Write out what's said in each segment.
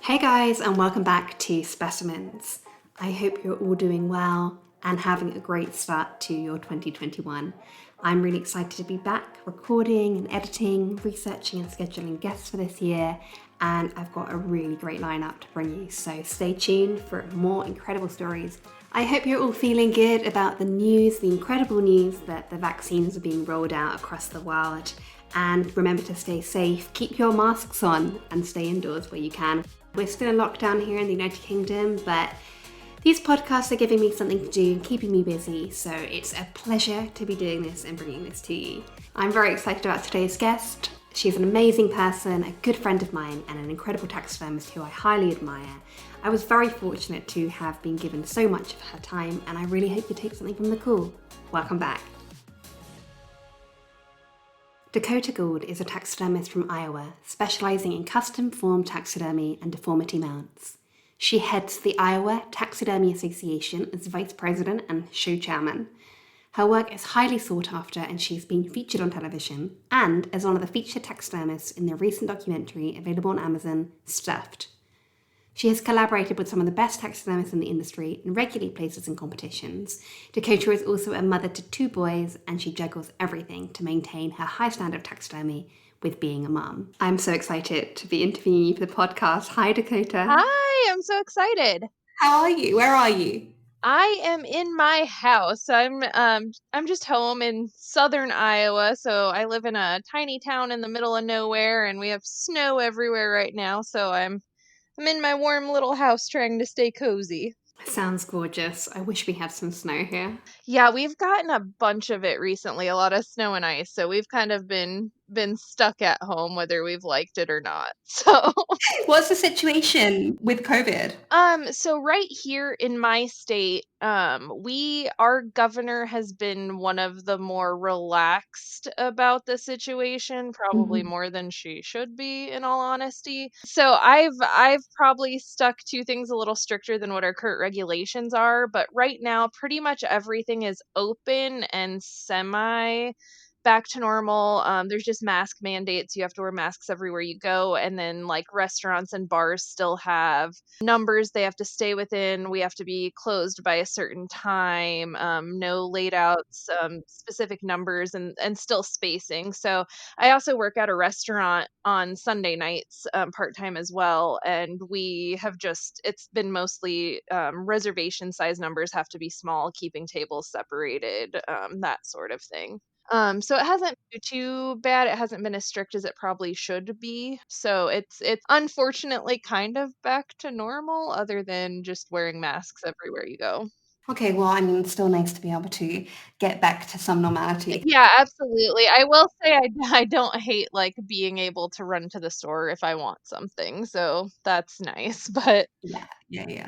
Hey guys, and welcome back to Specimens. I hope you're all doing well and having a great start to your 2021. I'm really excited to be back recording and editing, researching and scheduling guests for this year, and I've got a really great lineup to bring you, so stay tuned for more incredible stories. I hope you're all feeling good about the news, the incredible news that the vaccines are being rolled out across the world. And remember to stay safe, keep your masks on, and stay indoors where you can. We're still in lockdown here in the United Kingdom, but these podcasts are giving me something to do and keeping me busy, so it's a pleasure to be doing this and bringing this to you. I'm very excited about today's guest. She's an amazing person, a good friend of mine, and an incredible taxidermist who I highly admire. I was very fortunate to have been given so much of her time, and I really hope you take something from the call. Welcome back. Dakotah Gould is a taxidermist from Iowa, specializing in custom-formed taxidermy and deformity mounts. She heads the Iowa Taxidermy Association as vice president and show chairman. Her work is highly sought after, and she's been featured on television and as one of the featured taxidermists in the recent documentary available on Amazon, Stuffed. She has collaborated with some of the best taxidermists in the industry and regularly places in competitions. Dakotah is also a mother to 2 boys, and she juggles everything to maintain her high standard of taxidermy with being a mum. I'm so excited to be interviewing you for the podcast. Hi, Dakotah. Hi, I'm so excited. How are you? Where are you? I am in my house. I'm just home in southern Iowa, so I live in a tiny town in the middle of nowhere and we have snow everywhere right now, so I'm in my warm little house trying to stay cozy. Sounds gorgeous. I wish we had some snow here. Yeah, we've gotten a bunch of it recently, a lot of snow and ice, so we've kind of been stuck at home whether we've liked it or not. So What's the situation with COVID? So right here in my state, our governor has been one of the more relaxed about the situation, probably more than she should be, in all honesty. So I've probably stuck to things a little stricter than what our current regulations are, but right now pretty much everything is open and semi back to normal. There's just mask mandates. You have to wear masks everywhere you go. And then, like, restaurants and bars still have numbers they have to stay within. We have to be closed by a certain time, no late outs, specific numbers, and still spacing. So I also work at a restaurant on Sunday nights, part time as well. And we have it's been mostly reservation size numbers have to be small, keeping tables separated, that sort of thing. So it hasn't been too bad. It hasn't been as strict as it probably should be. So it's unfortunately kind of back to normal, other than just wearing masks everywhere you go. Okay, well, I mean, it's still nice to be able to get back to some normality. Yeah, absolutely. I will say I don't hate, like, being able to run to the store if I want something, so that's nice, but Yeah.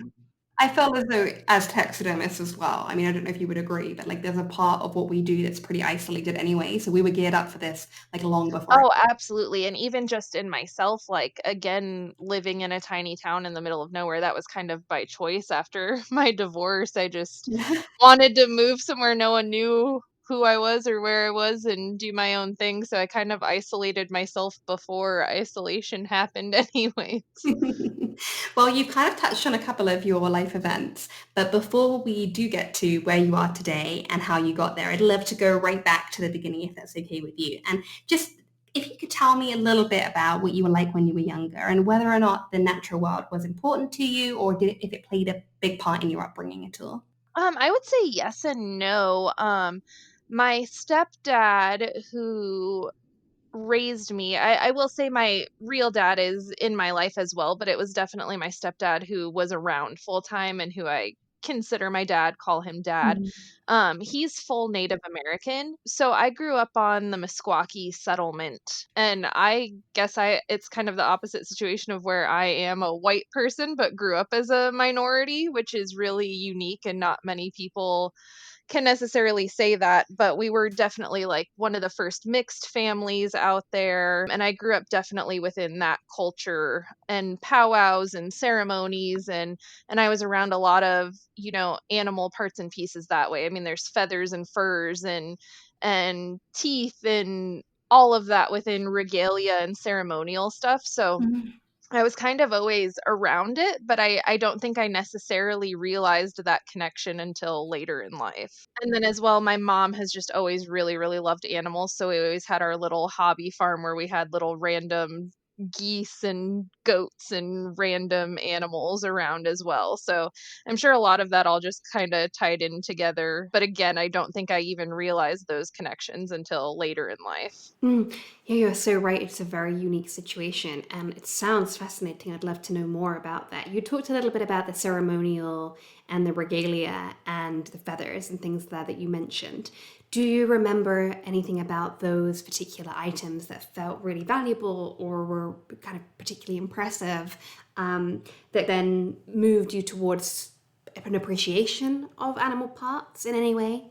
I felt as though as taxidermists as well, I mean, I don't know if you would agree, but like there's a part of what we do that's pretty isolated anyway. So we were geared up for this like long before. oh, absolutely, and even just in myself, like, again, living in a tiny town in the middle of nowhere, that was kind of by choice after my divorce. I just wanted to move somewhere no one knew who I was or where I was and do my own thing, so I kind of isolated myself before isolation happened anyways. Well, you've kind of touched on a couple of your life events, but before we do get to where you are today and how you got there, I'd love to go right back to the beginning if that's okay with you. And just if you could tell me a little bit about what you were like when you were younger and whether or not the natural world was important to you or if it played a big part in your upbringing at all. I would say yes and no. My stepdad, who raised me, I will say my real dad is in my life as well, but it was definitely my stepdad who was around full time and who I consider my dad, call him dad. Mhm. He's full Native American. So I grew up on the Meskwaki settlement. And I guess it's kind of the opposite situation of where I am a white person but grew up as a minority, which is really unique and not many people can necessarily say that, but we were definitely like one of the first mixed families out there. And I grew up definitely within that culture and powwows and ceremonies, and I was around a lot of, animal parts and pieces that way. I mean, there's feathers and furs and teeth and all of that within regalia and ceremonial stuff. So Mhm. I was kind of always around it, but I don't think I necessarily realized that connection until later in life. And then as well, my mom has just always really, really loved animals. So we always had our little hobby farm where we had little random geese and goats and random animals around as well. So I'm sure a lot of that all just kind of tied in together. But again, I don't think I even realized those connections until later in life. Yeah, you're so right. It's a very unique situation, and it sounds fascinating. I'd love to know more about that. You talked a little bit about the ceremonial and the regalia and the feathers and things there that you mentioned. Do you remember anything about those particular items that felt really valuable or were kind of particularly impressive, that then moved you towards an appreciation of animal parts in any way?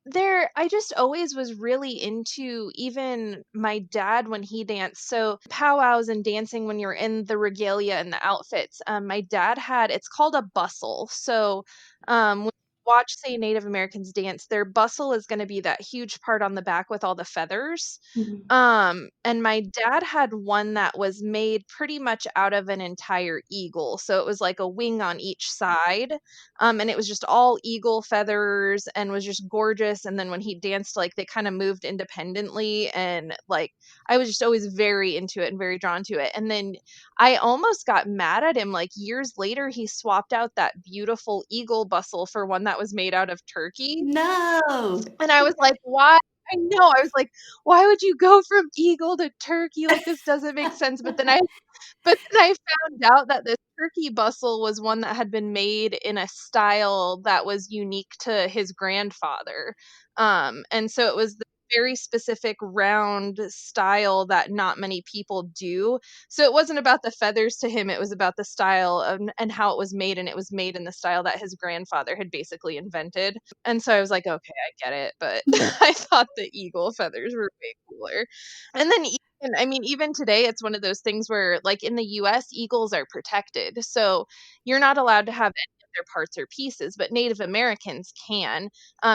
There I just always was really into even my dad when he danced. So powwows and dancing when you're in the regalia and the outfits. My dad had it's called a bustle. So when you watch, say, Native Americans dance, their bustle is going to be that huge part on the back with all the feathers. Mhm. And my dad had one that was made pretty much out of an entire eagle. So it was like a wing on each side. And it was just all eagle feathers and was just gorgeous. And then when he danced, like they kind of moved independently. And like I was just always very into it and very drawn to it. And then I almost got mad at him. Like years later, he swapped out that beautiful eagle bustle for one that was made out of turkey. No. And I was like, "Why?" I know, I was like, "Why would you go from eagle to turkey? Like, this doesn't make sense." But then I found out that this turkey bustle was one that had been made in a style that was unique to his grandfather. And so it was the very specific round style that not many people do. So it wasn't about the feathers to him, it was about the style and how it was made, and it was made in the style that his grandfather had basically invented. And so I was like, "Okay, I get it," but I thought the eagle feathers were way cooler. And then even I mean, even today, it's one of those things where, like, in the US, eagles are protected, so you're not allowed to have any of their parts or pieces, but Native Americans can.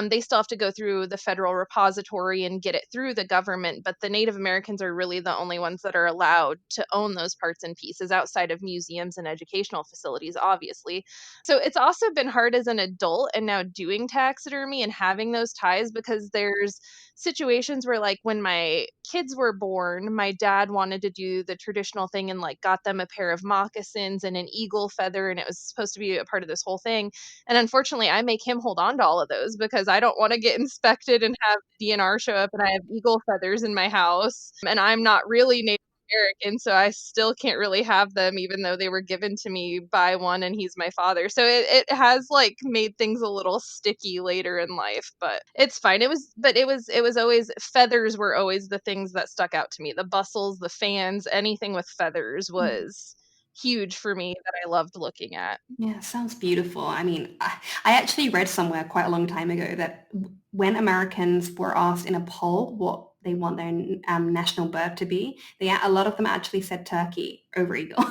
They still have to go through the federal repository and get it through the government, but the Native Americans are really the only ones that are allowed to own those parts and pieces outside of museums and educational facilities, obviously. So it's also been hard as an adult and now doing taxidermy and having those ties because there's situations where, like, when my kids were born, my dad wanted to do the traditional thing and, like, got them a pair of moccasins and an eagle feather, and it was supposed to be a part of this whole thing, and unfortunately, I make him hold on to all of those because I don't wanna get inspected and have DNR show up and I have eagle feathers in my house, and I'm not really Native American, so I still can't really have them even though they were given to me by one and he's my father. So it has, like, made things a little sticky later in life, but it's fine. It was always feathers were always the things that stuck out to me. The bustles, the fans, anything with feathers was huge for me that I loved looking at. Yeah, sounds beautiful. I mean, I actually read somewhere quite a long time ago that when Americans were asked in a poll what they want their national bird to be, a lot of them actually said turkey over eagle.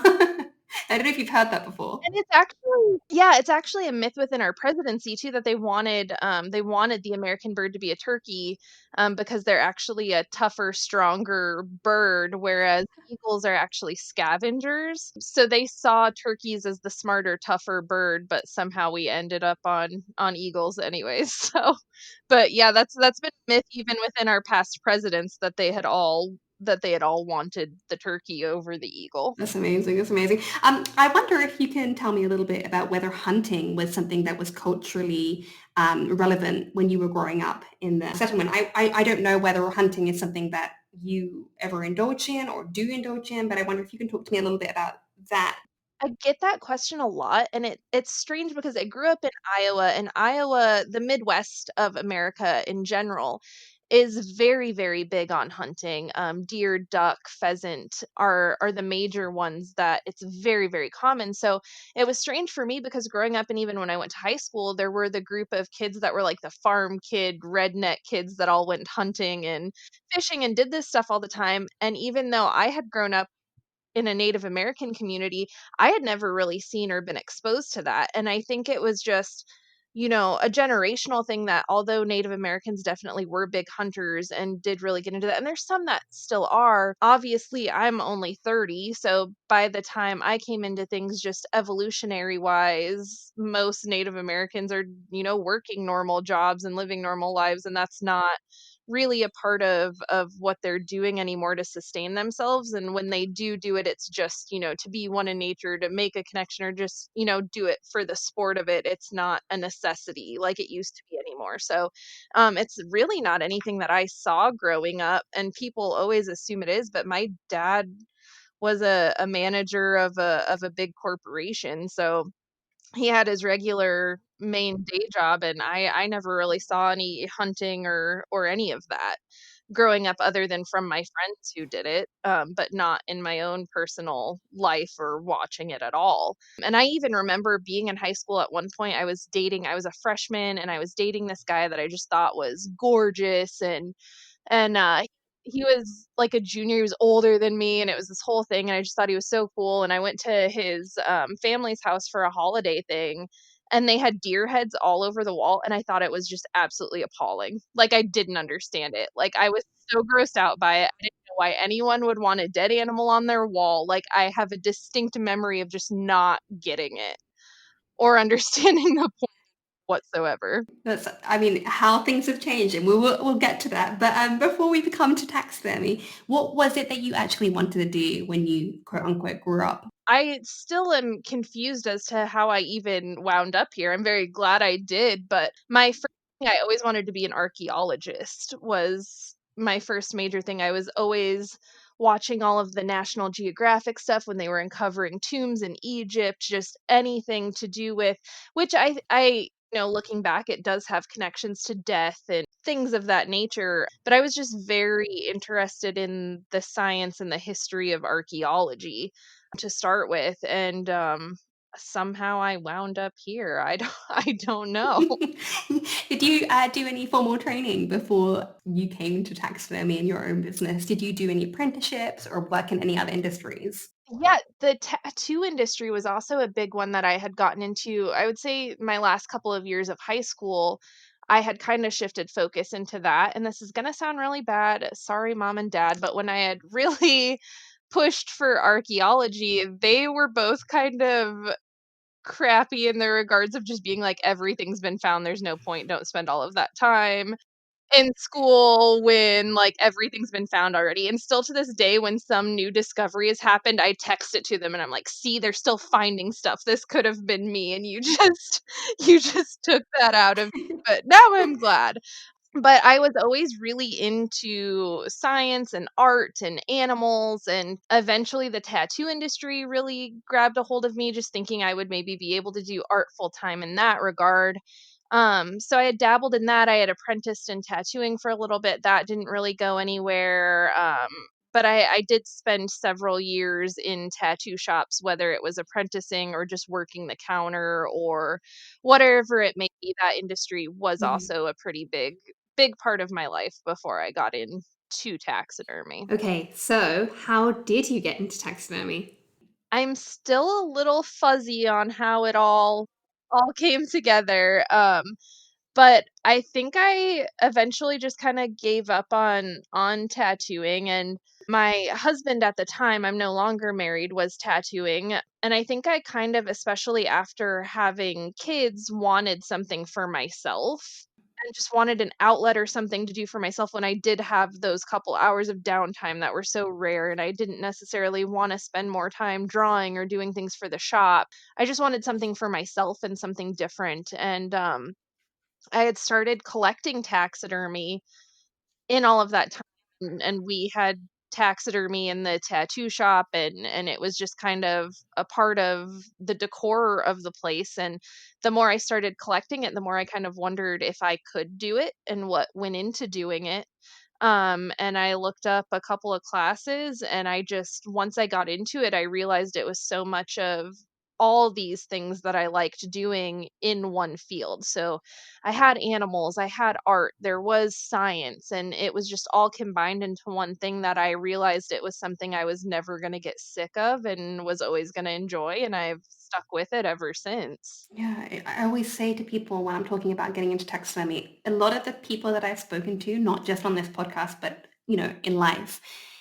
I don't know if you've heard that before. And it's actually yeah, it's actually a myth within our presidency too that they wanted the American bird to be a turkey, because they're actually a tougher, stronger bird, whereas eagles are actually scavengers. So they saw turkeys as the smarter, tougher bird, but somehow we ended up on eagles anyways. So, but yeah, that's been a myth even within our past presidents that they had all wanted the turkey over the eagle. That's amazing. That's amazing. I wonder if you can tell me a little bit about whether hunting was something that was culturally relevant when you were growing up in the settlement. I don't know whether hunting is something that you ever indulge in or do indulge in, but I wonder if you can talk to me a little bit about that. I get that question a lot, and it's strange because I grew up in Iowa, and Iowa, the Midwest of America in general, is very, very big on hunting. Deer, duck, pheasant are the major ones that it's very, very common. So it was strange for me because growing up, and even when I went to high school, there were the group of kids that were like the farm kid, redneck kids that all went hunting and fishing and did this stuff all the time. And even though I had grown up in a Native American community, I had never really seen or been exposed to that. And I think it was just, a generational thing that although Native Americans definitely were big hunters and did really get into that, and there's some that still are. Obviously, I'm only 30, so by the time I came into things just evolutionary wise, most Native Americans are, working normal jobs and living normal lives, and that's not really a part of what they're doing anymore to sustain themselves. And when they do it, it's just, to be one in nature, to make a connection, or just, do it for the sport of it. It's not a necessity like it used to be anymore. So it's really not anything that I saw growing up, and people always assume it is, but my dad was a manager of a big corporation. So he had his regular main day job, and I never really saw any hunting or any of that growing up, other than from my friends who did it, but not in my own personal life or watching it at all. And I even remember being in high school at one point. I was a freshman, and I was dating this guy that I just thought was gorgeous, and he was like a junior. He was older than me, and it was this whole thing, and I just thought he was so cool. And I went to his family's house for a holiday thing, and they had deer heads all over the wall, and I thought it was just absolutely appalling. Like, I didn't understand it. Like, I was so grossed out by it. I didn't know why anyone would want a dead animal on their wall. Like, I have a distinct memory of just not getting it or understanding the point whatsoever. I mean, how things have changed, and we'll get to that. But before we come to taxidermy, what was it that you actually wanted to do when you quote unquote grew up? I still am confused as to how I even wound up here. I'm very glad I did, but my first thing, I always wanted to be an archaeologist, was my first major thing. I was always watching all of the National Geographic stuff when they were uncovering tombs in Egypt, just anything to do with, which looking back, it does have connections to death and things of that nature. But I was just very interested in the science and the history of archaeology to start with, and somehow I wound up here. I don't I don't know. Did you do any formal training before you came to taxidermy in your own business? Did you do any apprenticeships or work in any other industries? Yeah, the tattoo industry was also a big one that I had gotten into. I would say my last couple of years of high school, I had kind of shifted focus into that. And this is going to sound really bad. Sorry, mom and dad. But when I had really pushed for archaeology, they were both kind of crappy in the regards of just being like, everything's been found. There's no point. Don't spend all of that time in school when, like, everything's been found already. And still to this day, when some new discovery has happened, I text it to them and I'm like, "See, they're still finding stuff. This could have been me, and you just you just took that out of me." But now I'm glad. But I was always really into science and art and animals, and eventually the tattoo industry really grabbed a hold of me, just thinking I would maybe be able to do art full time in that regard. So I had dabbled in that. I had apprenticed in tattooing for a little bit. That didn't really go anywhere. But I did spend several years in tattoo shops, whether it was apprenticing or just working the counter or whatever it may be. That industry was Mhm. also a pretty big part of my life before I got into taxidermy. Okay, so how did you get into taxidermy? I'm still a little fuzzy on how it all came together. But I think I eventually just kinda gave up on tattooing, and my husband at the time, I'm no longer married, was tattooing, and I think I kind of, especially after having kids, wanted something for myself, and just wanted an outlet or something to do for myself when I did have those couple hours of downtime that were so rare, and I didn't necessarily wanna spend more time drawing or doing things for the shop. I just wanted something for myself and something different, and, I had started collecting taxidermy in all of that time, and we had taxidermy in the tattoo shop, and it was just kind of a part of the decor of the place. And the more I started collecting it, the more I kind of wondered if I could do it and what went into doing it. And I looked up a couple of classes, and I just, once I got into it, I realized it was so much of all these things that I liked doing in one field. So I had animals, I had art, there was science, and it was just all combined into one thing that I realized it was something I was never going to get sick of and was always going to enjoy. And I've stuck with it ever since. Yeah, I always say to people when I'm talking about getting into taxidermy, a lot of the people that I've spoken to, not just on this podcast, but in life,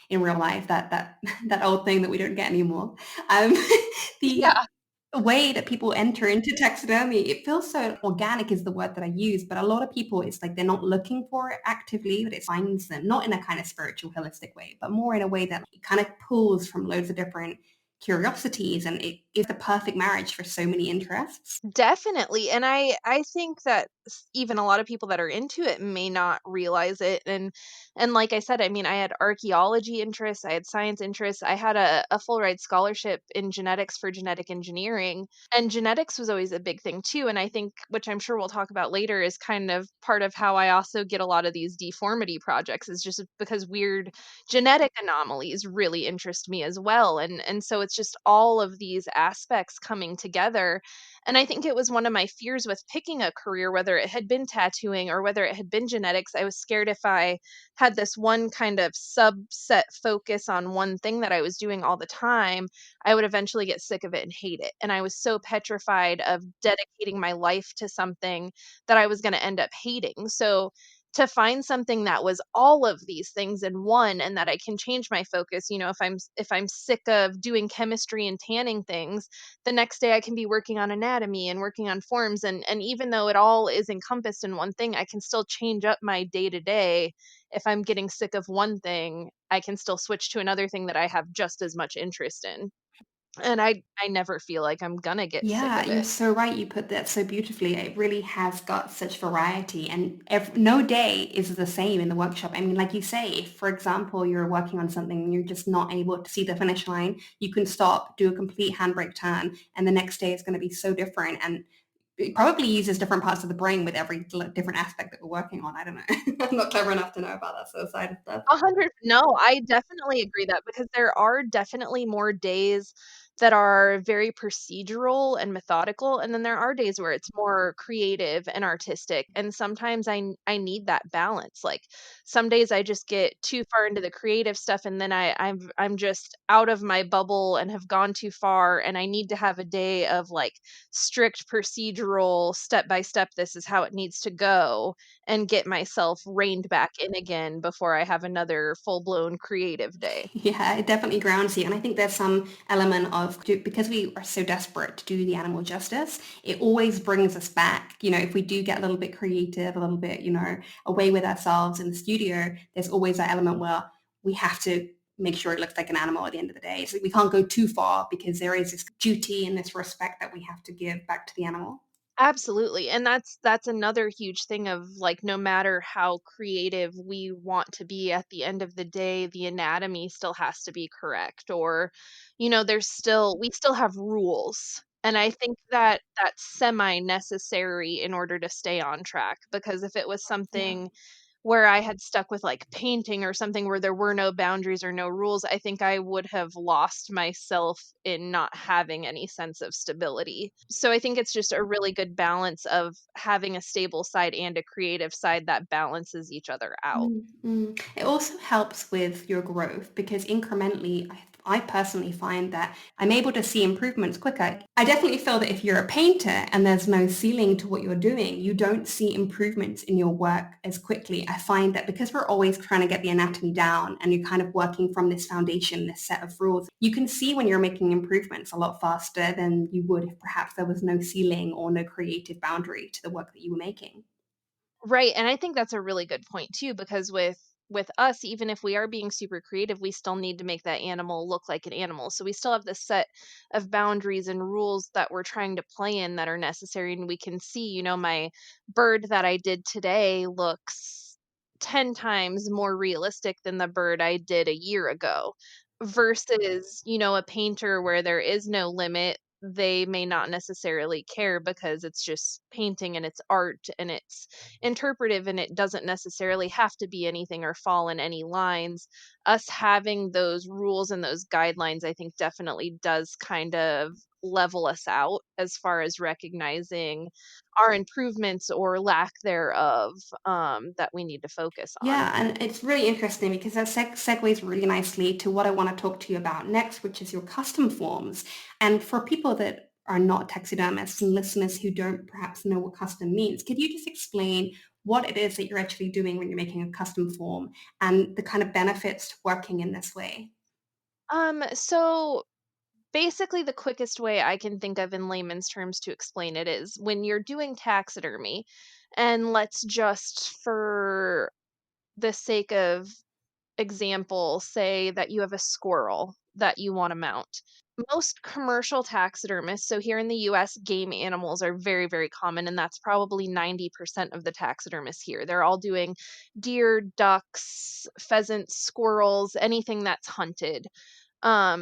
in real life, that that old thing that we don't get anymore. Um, the Yeah. way that people enter into taxidermy, it feels so organic is the word that I use, but a lot of people, it's like they're not looking for it actively, but it finds them, not in a kind of spiritual, holistic way, but more in a way that it kind of pulls from loads of different curiosities, and it is the perfect marriage for so many interests. Definitely, and I think that even a lot of people that are into it may not realize it, and like I said, I mean, I had archaeology interests, I had science interests, I had a full ride scholarship in genetics for genetic engineering, and genetics was always a big thing too, and I think, which I'm sure we'll talk about later, is kind of part of how I also get a lot of these deformity projects is just because weird genetic anomalies really interest me as well, and so it's just all of these aspects coming together. And I think it was one of my fears with picking a career, whether it had been tattooing or whether it had been genetics. I was scared if I had this one kind of subset focus on one thing that I was doing all the time, I would eventually get sick of it and hate it. And I was so petrified of dedicating my life to something that I was going to end up hating. So to find something that was all of these things in one and that I can change my focus, if I'm sick of doing chemistry and tanning things, the next day I can be working on anatomy and working on forms, and even though it all is encompassed in one thing, I can still change up my day to day. If I'm getting sick of one thing, I can still switch to another thing that I have just as much interest in. And I never feel like I'm gonna get sick Yeah, of you're it. so right. You put that so beautifully. It really has got such variety, and no day is the same in the workshop. I mean, like you say, if, for example, you're working on something and you're just not able to see the finish line, you can stop, do a complete handbrake turn, and the next day is going to be so different. And it probably uses different parts of the brain with every different aspect that we're working on. I don't know. I'm not clever enough to know about that sort of side of stuff. 100 no, I definitely agree that because there are definitely more days that are very procedural and methodical, and then there are days where it's more creative and artistic, and sometimes I need that balance, like, some days I just get too far into the creative stuff, and then I'm just out of my bubble and have gone too far, and I need to have a day of, like, strict procedural, step by step, this is how it needs to go, and get myself reined back in again before I have another full-blown creative day. Yeah, it definitely grounds you. And I think there's some element of, because we are so desperate to do the animal justice, it always brings us back. If we do get a little bit creative, a little bit, away with ourselves in the studio, there's always that element where we have to make sure it looks like an animal at the end of the day. So we can't go too far because there is this duty and this respect that we have to give back to the animal. Absolutely, and that's another huge thing of, like, no matter how creative we want to be, at the end of the day, the anatomy still has to be correct, or, there's still we still have rules, and I think that that's semi-necessary in order to stay on track, because if it was Yeah. something where I had stuck with, like, painting or something where there were no boundaries or no rules, I think I would have lost myself in not having any sense of stability. So I think it's just a really good balance of having a stable side and a creative side that balances each other out. Mm, mm. It also helps with your growth because incrementally, I personally find that I'm able to see improvements quicker. I definitely feel that if you're a painter and there's no ceiling to what you're doing, you don't see improvements in your work as quickly. I find that because we're always trying to get the anatomy down and you're kind of working from this foundation, this set of rules, you can see when you're making improvements a lot faster than you would if perhaps there was no ceiling or no creative boundary to the work that you were making. Right, and I think that's a really good point too, because with us, even if we are being super creative, we still need to make that animal look like an animal. So we still have this set of boundaries and rules that we're trying to play in that are necessary. And we can see, my bird that I did today looks 10 times more realistic than the bird I did a year ago. Versus, a painter where there is no limit, they may not necessarily care because it's just painting and it's art and it's interpretive and it doesn't necessarily have to be anything or fall in any lines. Us having those rules and those guidelines, I think definitely does kind of level us out as far as recognizing our improvements or lack thereof, that we need to focus on. Yeah, and it's really interesting because that segues really nicely to what I want to talk to you about next, which is your custom forms. And for people that are not taxidermists and listeners who don't perhaps know what custom means, could you just explain what it is that you're actually doing when you're making a custom form and the kind of benefits to working in this way? So basically the quickest way I can think of in layman's terms to explain it is when you're doing taxidermy, and let's just for the sake of example, say that you have a squirrel that you want to mount. Most commercial taxidermists, so here in the US, game animals are very, very common, and that's probably 90% of the taxidermists here. They're all doing deer, ducks, pheasants, squirrels, anything that's hunted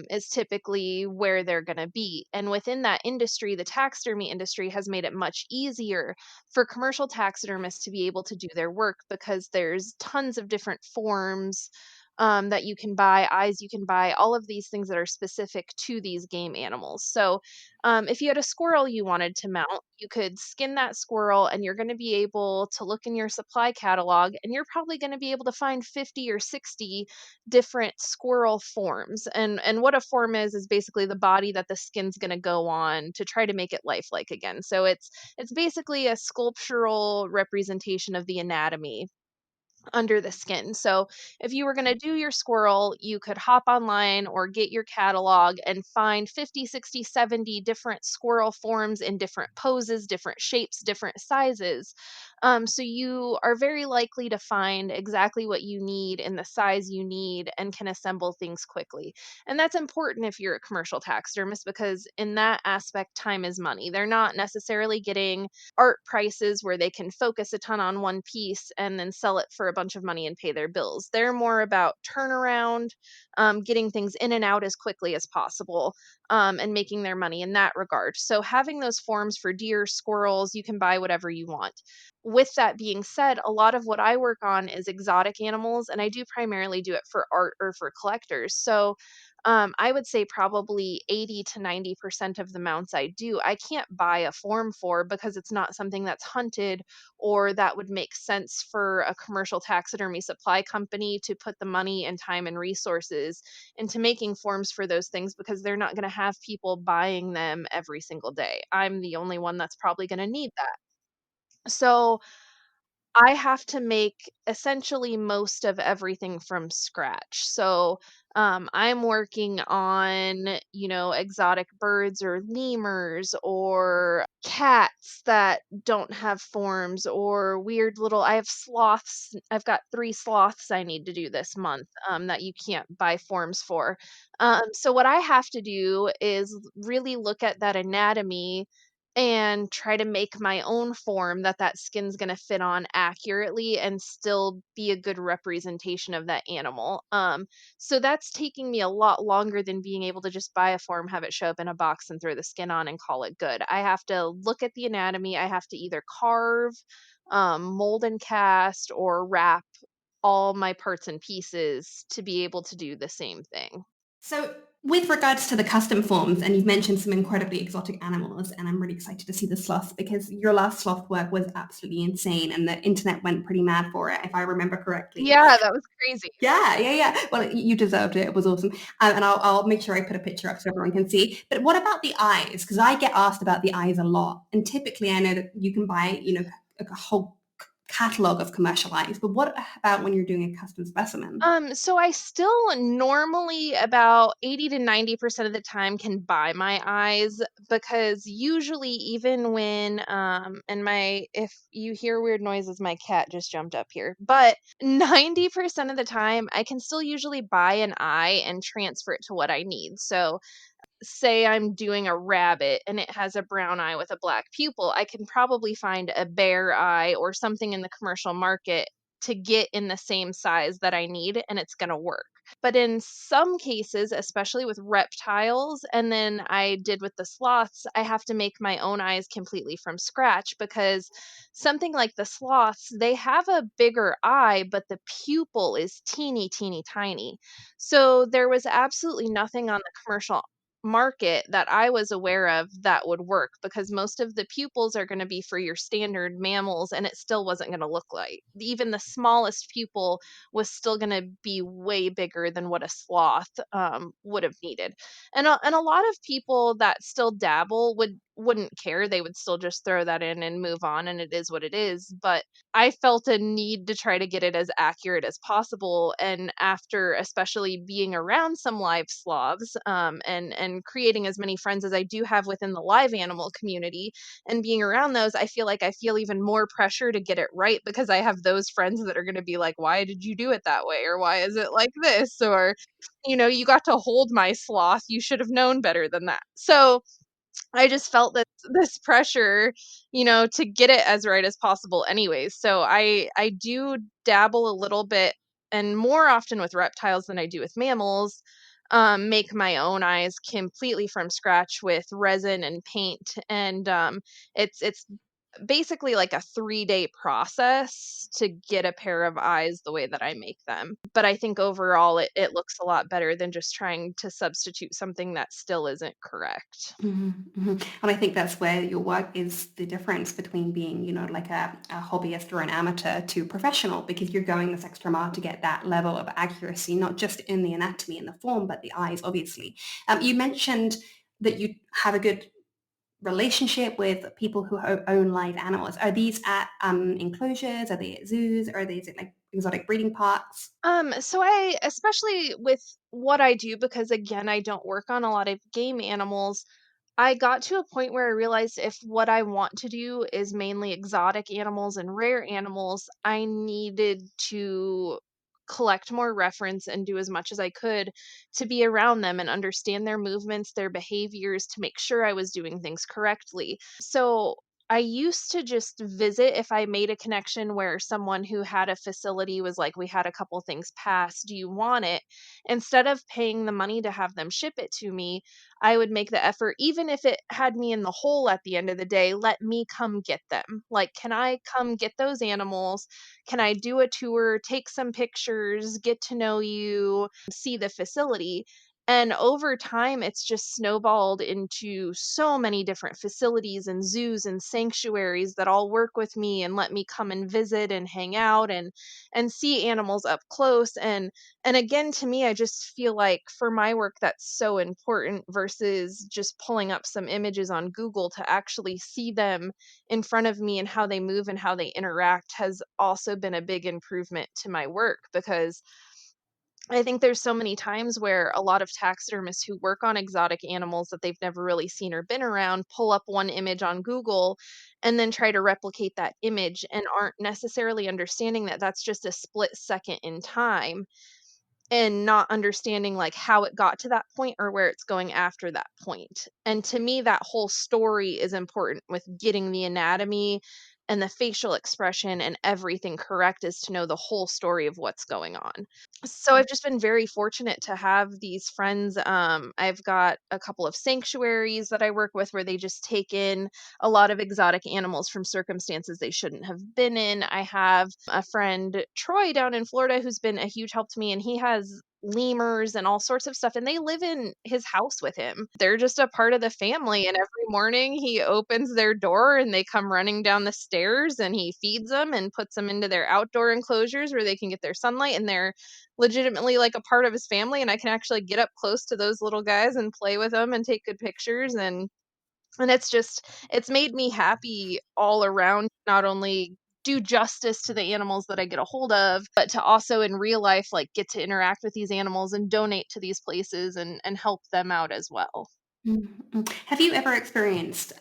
is typically where they're going to be. And within that industry, the taxidermy industry has made it much easier for commercial taxidermists to be able to do their work because there's tons of different forms that you can buy, eyes you can buy, all of these things that are specific to these game animals. So, if you had a squirrel you wanted to mount, you could skin that squirrel and you're going to be able to look in your supply catalog and you're probably going to be able to find 50 or 60 different squirrel forms. And what a form is basically the body that the skin's going to go on to try to make it lifelike again. So it's basically a sculptural representation of the anatomy under the skin. So if you were going to do your squirrel, you could hop online or get your catalog and find 50, 60, 70 different squirrel forms in different poses, different shapes, different sizes. So you are very likely to find exactly what you need in the size you need and can assemble things quickly. And that's important if you're a commercial taxidermist because in that aspect, time is money. They're not necessarily getting art prices where they can focus a ton on one piece and then sell it for a bunch of money and pay their bills. They're more about turnaround, getting things in and out as quickly as possible, and making their money in that regard. So having those forms for deer, squirrels, you can buy whatever you want. With that being said, a lot of what I work on is exotic animals, and I do primarily do it for art or for collectors. So I would say probably 80 to 90% of the mounts I do, I can't buy a form for because it's not something that's hunted or that would make sense for a commercial taxidermy supply company to put the money and time and resources into making forms for those things because they're not going to have people buying them every single day. I'm the only one that's probably going to need that. So I have to make essentially most of everything from scratch. So, I'm working on, exotic birds or lemurs or cats that don't have forms or weird little I have sloths. I've got 3 sloths I need to do this month, that you can't buy forms for. So what I have to do is really look at that anatomy and try to make my own form that that skin's gonna fit on accurately and still be a good representation of that animal. So that's taking me a lot longer than being able to just buy a form, have it show up in a box, and throw the skin on and call it good. I have to look at the anatomy. I have to either carve, mold and cast, or wrap all my parts and pieces to be able to do the same thing. So, with regards to the custom forms, and you've mentioned some incredibly exotic animals, and I'm really excited to see the sloth because your last sloth work was absolutely insane, and the internet went pretty mad for it, if I remember correctly. Yeah, that was crazy. Yeah, yeah, yeah. Well, you deserved it. It was awesome, and I'll make sure I put a picture up so everyone can see. But what about the eyes? Because I get asked about the eyes a lot, and typically I know that you can buy, a whole catalog of commercial eyes. But what about when you're doing a custom specimen? So I still normally about 80 to 90% of the time can buy my eyes because usually even when and my if you hear weird noises, my cat just jumped up here. But 90% of the time I can still usually buy an eye and transfer it to what I need. So say I'm doing a rabbit and it has a brown eye with a black pupil, I can probably find a bear eye or something in the commercial market to get in the same size that I need and it's going to work. But in some cases, especially with reptiles, and then I did with the sloths, I have to make my own eyes completely from scratch because something like the sloths, they have a bigger eye, but the pupil is teeny, teeny, tiny. So there was absolutely nothing on the commercial market that I was aware of that would work, because most of the pupils are going to be for your standard mammals, and it still wasn't going to look like, even the smallest pupil was still going to be way bigger than what a sloth would have needed. And a lot of people that still dabble wouldn't care. They would still just throw that in and move on, and it is what it is. But I felt a need to try to get it as accurate as possible. And after especially being around some live sloths, and creating as many friends as I do have within the live animal community, and being around those, I feel even more pressure to get it right, because I have those friends that are going to be like, why did you do it that way? Or why is it like this? Or, you got to hold my sloth. You should have known better than that. So I just felt this pressure, to get it as right as possible anyways. So I do dabble a little bit, and more often with reptiles than I do with mammals. Make my own eyes completely from scratch with resin and paint, and it's basically like a 3-day process to get a pair of eyes the way that I make them. But I think overall it looks a lot better than just trying to substitute something that still isn't correct. And I think that's where your work is the difference between being, like a hobbyist or an amateur to professional, because you're going this extra mile to get that level of accuracy, not just in the anatomy and the form, but the eyes, obviously. You mentioned that you have a good relationship with people who own live animals. Are these at enclosures? Are they at zoos? Are they at like exotic breeding parks? So I, especially with what I do, because again, I don't work on a lot of game animals, I got to a point where I realized if what I want to do is mainly exotic animals and rare animals, I needed to collect more reference and do as much as I could to be around them and understand their movements, their behaviors, to make sure I was doing things correctly. So I used to just visit if I made a connection where someone who had a facility was like, we had a couple things pass. Do you want it? Instead of paying the money to have them ship it to me, I would make the effort, even if it had me in the hole at the end of the day, let me come get them. Like, can I come get those animals? Can I do a tour, take some pictures, get to know you, see the facility? And over time, it's just snowballed into so many different facilities and zoos and sanctuaries that all work with me and let me come and visit and hang out and see animals up close. And again, to me, I just feel like for my work, that's so important versus just pulling up some images on Google. To actually see them in front of me and how they move and how they interact has also been a big improvement to my work, because I think there's so many times where a lot of taxidermists who work on exotic animals that they've never really seen or been around pull up one image on Google and then try to replicate that image, and aren't necessarily understanding that that's just a split second in time, and not understanding like how it got to that point or where it's going after that point. And to me, that whole story is important with getting the anatomy and the facial expression and everything correct, is to know the whole story of what's going on. So I've just been very fortunate to have these friends. I've got a couple of sanctuaries that I work with where they just take in a lot of exotic animals from circumstances they shouldn't have been in. I have a friend, Troy, down in Florida, who's been a huge help to me, and he has lemurs and all sorts of stuff, and they live in his house with him. They're just a part of the family, and every morning he opens their door and they come running down the stairs, and he feeds them and puts them into their outdoor enclosures where they can get their sunlight, and they're legitimately like a part of his family, and I can actually get up close to those little guys and play with them and take good pictures. And it's made me happy all around, not only do justice to the animals that I get a hold of, but to also in real life like get to interact with these animals and donate to these places and help them out as well. Have you ever experienced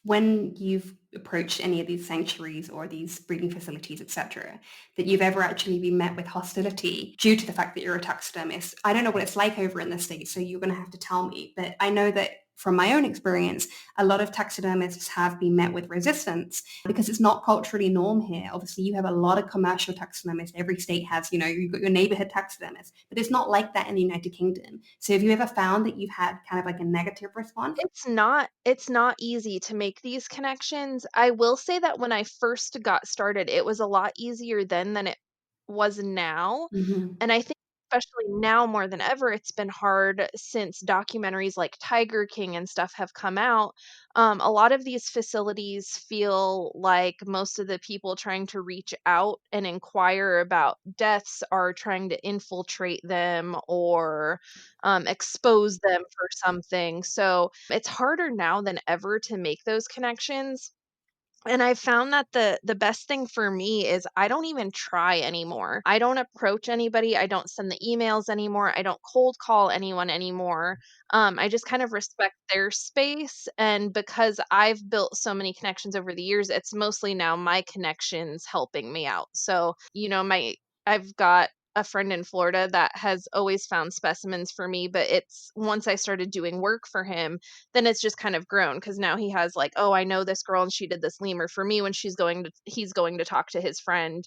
when you've approached any of these sanctuaries or these breeding facilities, etc., that you've ever actually been met with hostility due to the fact that you're a taxidermist? I don't know what it's like over in the States, so you're going to have to tell me. But I know that from my own experience, a lot of taxidermists have been met with resistance because it's not culturally norm here. Obviously, you have a lot of commercial taxidermists. Every state has, you've got your neighborhood taxidermist, but it's not like that in the United Kingdom. So have you ever found that you've had kind of like a negative response? It's not easy to make these connections. I will say that when I first got started, it was a lot easier then than it was now. Mhm. And I think especially now more than ever, it's been hard since documentaries like Tiger King and stuff have come out. A lot of these facilities feel like most of the people trying to reach out and inquire about deaths are trying to infiltrate them or expose them for something. So it's harder now than ever to make those connections. And I found that the best thing for me is I don't even try anymore. I don't approach anybody. I don't send the emails anymore. I don't cold call anyone anymore. I just kind of respect their space. And because I've built so many connections over the years, it's mostly now my connections helping me out. So, I've got a friend in Florida that has always found specimens for me, but it's once I started doing work for him, then it's just kind of grown because now he has like, oh, I know this girl and she did this lemur for me when he's going to talk to his friend,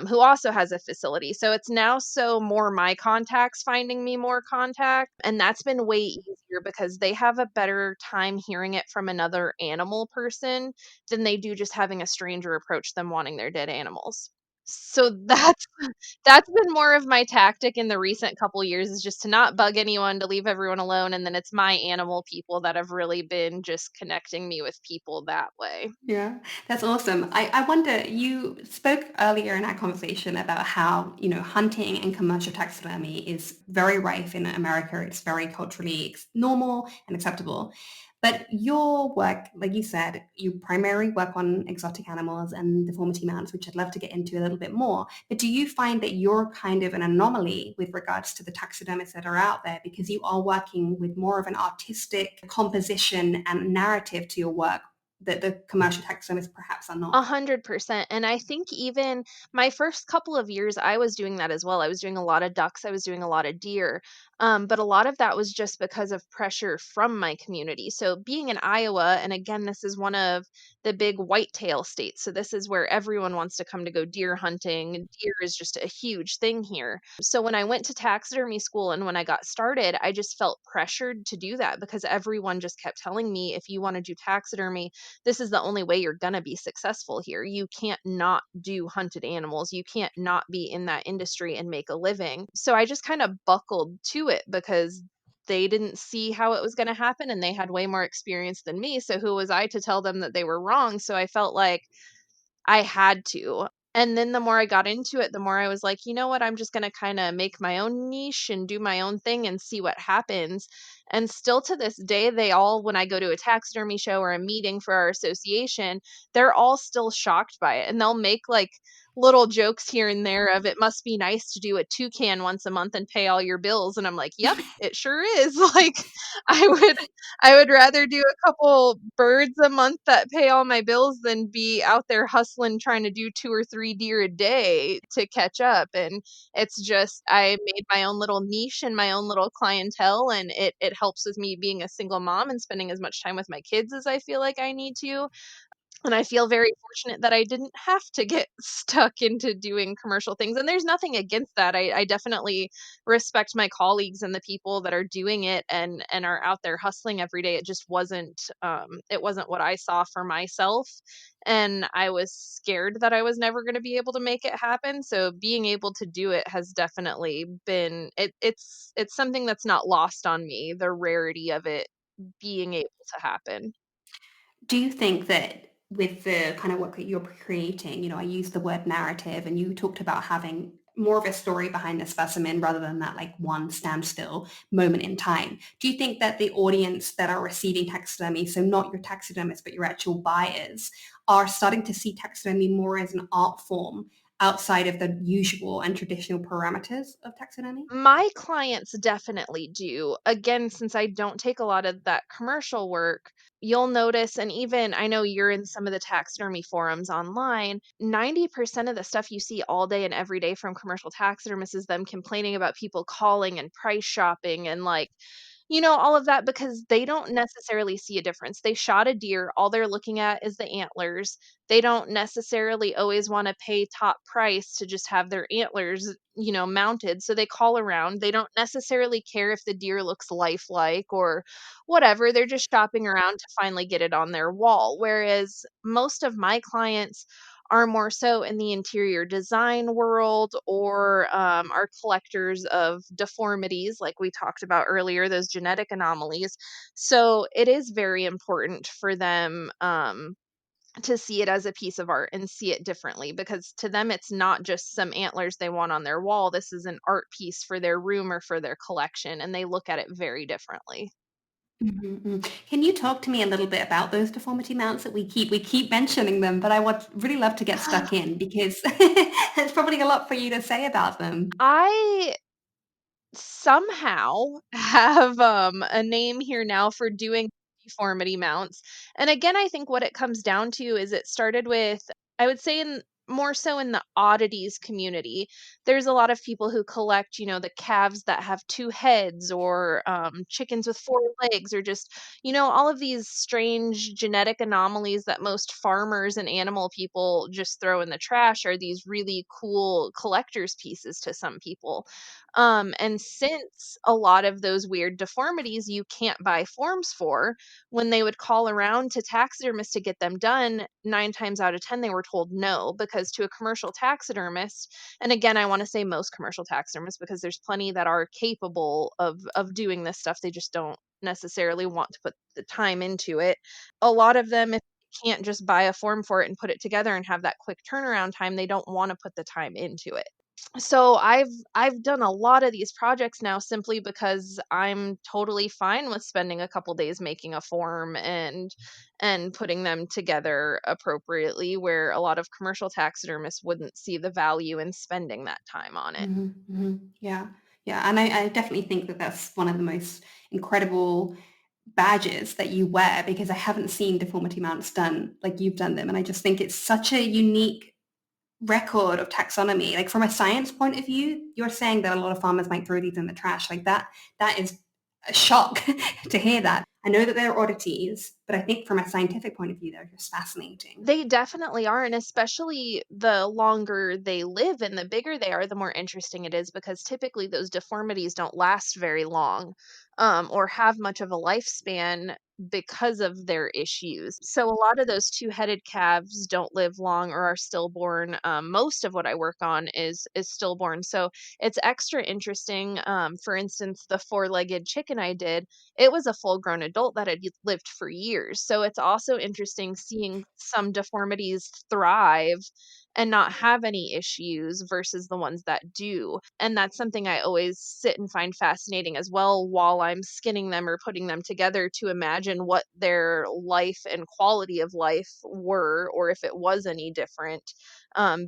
who also has a facility. So it's now so more my contacts finding me more contact, and that's been way easier because they have a better time hearing it from another animal person than they do just having a stranger approach them wanting their dead animals. So that's been more of my tactic in the recent couple years, is just to not bug anyone, to leave everyone alone, and then it's my animal people that have really been just connecting me with people that way. Yeah, that's awesome. I wonder, you spoke earlier in our conversation about how, hunting and commercial taxidermy is very rife in America. It's very culturally normal and acceptable. But your work, like you said, you primarily work on exotic animals and deformity mounts, which I'd love to get into a little bit more. But do you find that you're kind of an anomaly with regards to the taxidermists that are out there because you are working with more of an artistic composition and narrative to your work that the commercial taxonomists perhaps are not? 100%. And I think even my first couple of years, I was doing that as well. I was doing a lot of ducks, I was doing a lot of deer. But a lot of that was just because of pressure from my community. So being in Iowa, and again, this is one of the big whitetail states. So this is where everyone wants to come to go deer hunting. Deer is just a huge thing here. So when I went to taxidermy school and when I got started, I just felt pressured to do that because everyone just kept telling me, if you want to do taxidermy, this is the only way you're going to be successful here. You can't not do hunted animals. You can't not be in that industry and make a living. So I just kind of buckled to it because they didn't see how it was going to happen and they had way more experience than me. So who was I to tell them that they were wrong? So I felt like I had to. And then the more I got into it, the more I was like, you know what? I'm just going to kind of make my own niche and do my own thing and see what happens. And still to this day, they all, when I go to a taxidermy show or a meeting for our association, they're all still shocked by it. And they'll make like little jokes here and there of, it must be nice to do a toucan once a month and pay all your bills. And I'm like, yep, it sure is. Like, I would I would rather do a couple birds a month that pay all my bills than be out there hustling trying to do 2 or 3 deer a day to catch up. And it's just, I made my own little niche and my own little clientele, and it helps with me being a single mom and spending as much time with my kids as I feel like I need to. And I feel very fortunate that I didn't have to get stuck into doing commercial things, and there's nothing against that. I definitely respect my colleagues and the people that are doing it and are out there hustling every day. It just wasn't, it wasn't what I saw for myself, and I was scared that I was never gonna be able to make it happen, so being able to do it has definitely been it's something that's not lost on me, the rarity of it being able to happen. Do you think that with the kind of work that you're creating, I use the word narrative and you talked about having more of a story behind the specimen rather than that like one standstill moment in time. Do you think that the audience that are receiving taxidermy, so not your taxidermists, but your actual buyers, are starting to see taxidermy more as an art form outside of the usual and traditional parameters of taxidermy? My clients definitely do. Again, since I don't take a lot of that commercial work, you'll notice, and even I know you're in some of the taxidermy forums online, 90% of the stuff you see all day and every day from commercial taxidermists is them complaining about people calling and price shopping and like, all of that because they don't necessarily see a difference. They shot a deer, all they're looking at is the antlers. They don't necessarily always want to pay top price to just have their antlers, mounted. So they call around. They don't necessarily care if the deer looks lifelike or whatever. They're just shopping around to finally get it on their wall. Whereas most of my clients are more so in the interior design world, or are collectors of deformities, like we talked about earlier, those genetic anomalies. So it is very important for them to see it as a piece of art and see it differently, because to them it's not just some antlers they want on their wall. This is an art piece for their room or for their collection, and they look at it very differently. Mhm, mhm. Can you talk to me a little bit about those deformity mounts that we keep mentioning them, but I would really love to get stuck in because there's probably a lot for you to say about them. I somehow have a name here now for doing deformity mounts. And again, I think what it comes down to is it started with, I would say, in more so in the oddities community. There's a lot of people who collect, the calves that have two heads, or chickens with four legs, or just, all of these strange genetic anomalies that most farmers and animal people just throw in the trash are these really cool collector's pieces to some people. And since a lot of those weird deformities you can't buy forms for, when they would call around to taxidermists to get them done, 9 times out of 10 they were told no, because to a commercial taxidermist, and again, I want to say most commercial taxidermists, because there's plenty that are capable of doing this stuff, they just don't necessarily want to put the time into it. A lot of them, if they can't just buy a form for it and put it together and have that quick turnaround time, they don't want to put the time into it. So I've done a lot of these projects now simply because I'm totally fine with spending a couple days making a form and putting them together appropriately, where a lot of commercial taxidermists wouldn't see the value in spending that time on it. Mhm, mhm. Yeah, yeah, and I definitely think that that's one of the most incredible badges that you wear because I haven't seen deformity mounts done like you've done them, and I just think it's such a unique record of taxonomy. Like from a science point of view, you're saying that a lot of farmers might throw these in the trash. Like that is a shock to hear that. I know that they're oddities, but I think from a scientific point of view, they're just fascinating. They definitely are, and especially the longer they live and the bigger they are, the more interesting it is, because typically those deformities don't last very long, or have much of a lifespan because of their issues. So a lot of those two-headed calves don't live long or are stillborn. Most of what I work on is stillborn, so it's extra interesting. For instance, the four-legged chicken I did, it was a full-grown adult that had lived for years. So it's also interesting seeing some deformities thrive and not have any issues versus the ones that do. And that's something I always sit and find fascinating as well while I'm skinning them or putting them together, to imagine what their life and quality of life were, or if it was any different,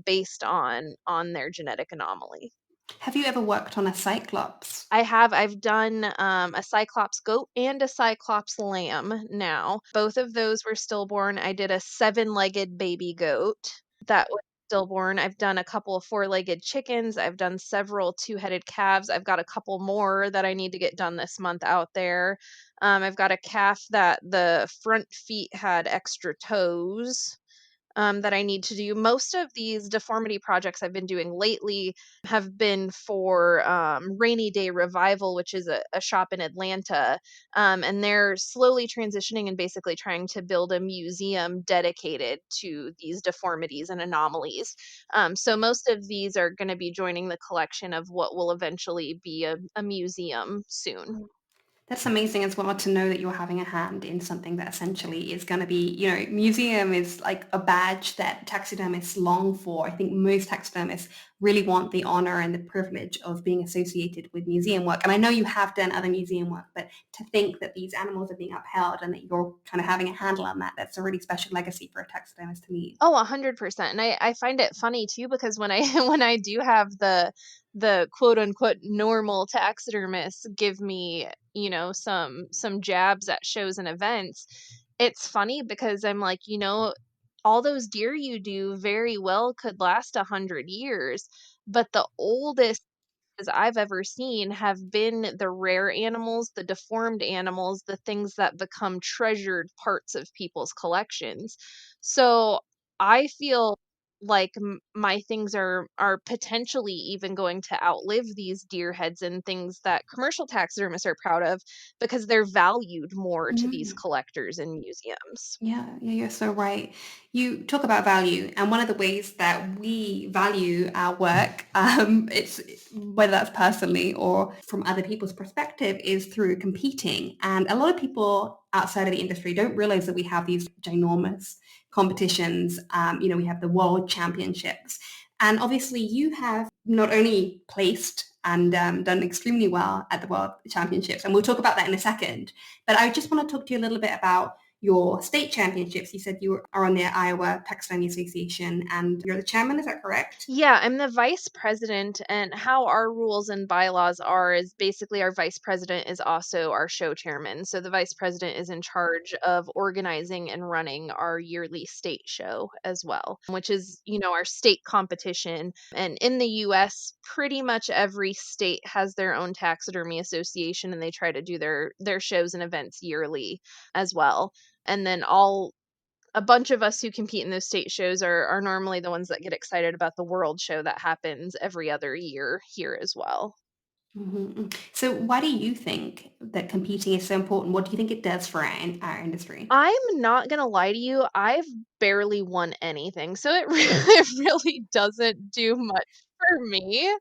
based on their genetic anomaly. Have you ever worked on a cyclops? I've done, a cyclops goat and a cyclops lamb now. Both of those were stillborn. I did a seven-legged baby goat that was stillborn. I've done a couple of four-legged chickens. I've done several two-headed calves. I've got a couple more that I need to get done this month out there. I've got a calf that the front feet had extra toes, that I need to do. Most of these deformity projects I've been doing lately have been for Rainy Day Revival, which is a shop in Atlanta. And they're slowly transitioning and basically trying to build a museum dedicated to these deformities and anomalies. So most of these are going to be joining the collection of what will eventually be a museum soon. That's amazing as well to know that you're having a hand in something that essentially is going to be, museum is like a badge that taxidermists long for. I think most taxidermists really want the honor and the privilege of being associated with museum work. And I know you have done other museum work, but to think that these animals are being upheld and that you're kind of having a handle on that, that's a really special legacy for a taxidermist to leave. Oh, 100%. And I find it funny too, because when I when I do have the quote unquote normal taxidermists give me, some jabs at shows and events, it's funny because I'm like, all those deer you do very well could last 100 years, but the oldest as I've ever seen have been the rare animals, the deformed animals, the things that become treasured parts of people's collections. So I feel like my things are potentially even going to outlive these deer heads and things that commercial taxidermists are proud of because they're valued more to these Mm. collectors and museums. Yeah, yeah, you're so right. You talk about value, and one of the ways that we value our work, it's whether that's personally or from other people's perspective, is through competing. And a lot of people outside of the industry don't realize that we have these ginormous competitions. We have the world championships, and obviously you have not only placed and done extremely well at the world championships, and we'll talk about that in a second. But I just want to talk to you a little bit about your state championships. You said you are on the Iowa Taxidermy Association and you're the chairman, is that correct? Yeah, I'm the vice president, and how our rules and bylaws are is basically our vice president is also our show chairman. So the vice president is in charge of organizing and running our yearly state show as well, which is, our state competition. And in the US, pretty much every state has their own taxidermy association, and they try to do their shows and events yearly as well. And then a bunch of us who compete in those state shows are normally the ones that get excited about the world show that happens every other year here as well. Mhm. So why do you think that competing is so important? What do you think it does for our industry? I'm not gonna lie to you, I've barely won anything, so it it really doesn't do much for me.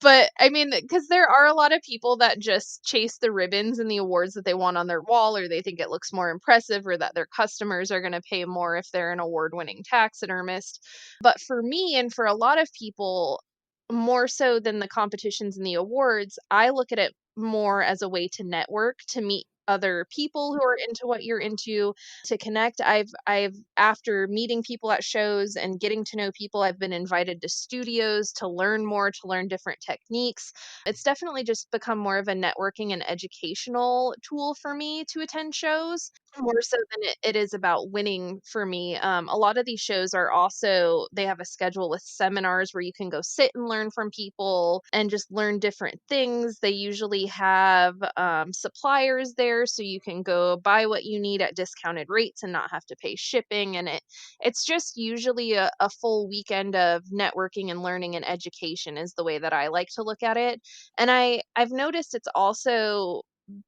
But, I mean, because there are a lot of people that just chase the ribbons and the awards that they want on their wall, or they think it looks more impressive, or that their customers are gonna pay more if they're an award-winning taxidermist. But for me, and for a lot of people, more so than the competitions and the awards, I look at it more as a way to network, to meet other people who are into what you're into, to connect. I've after meeting people at shows and getting to know people, I've been invited to studios to learn more, to learn different techniques. It's definitely just become more of a networking and educational tool for me to attend shows, more so than it is about winning for me. A lot of these shows are also, they have a schedule with seminars where you can go sit and learn from people and just learn different things. They usually have suppliers there, so you can go buy what you need at discounted rates and not have to pay shipping. And it's just usually a full weekend of networking and learning and education is the way that I like to look at it. And I've noticed it's also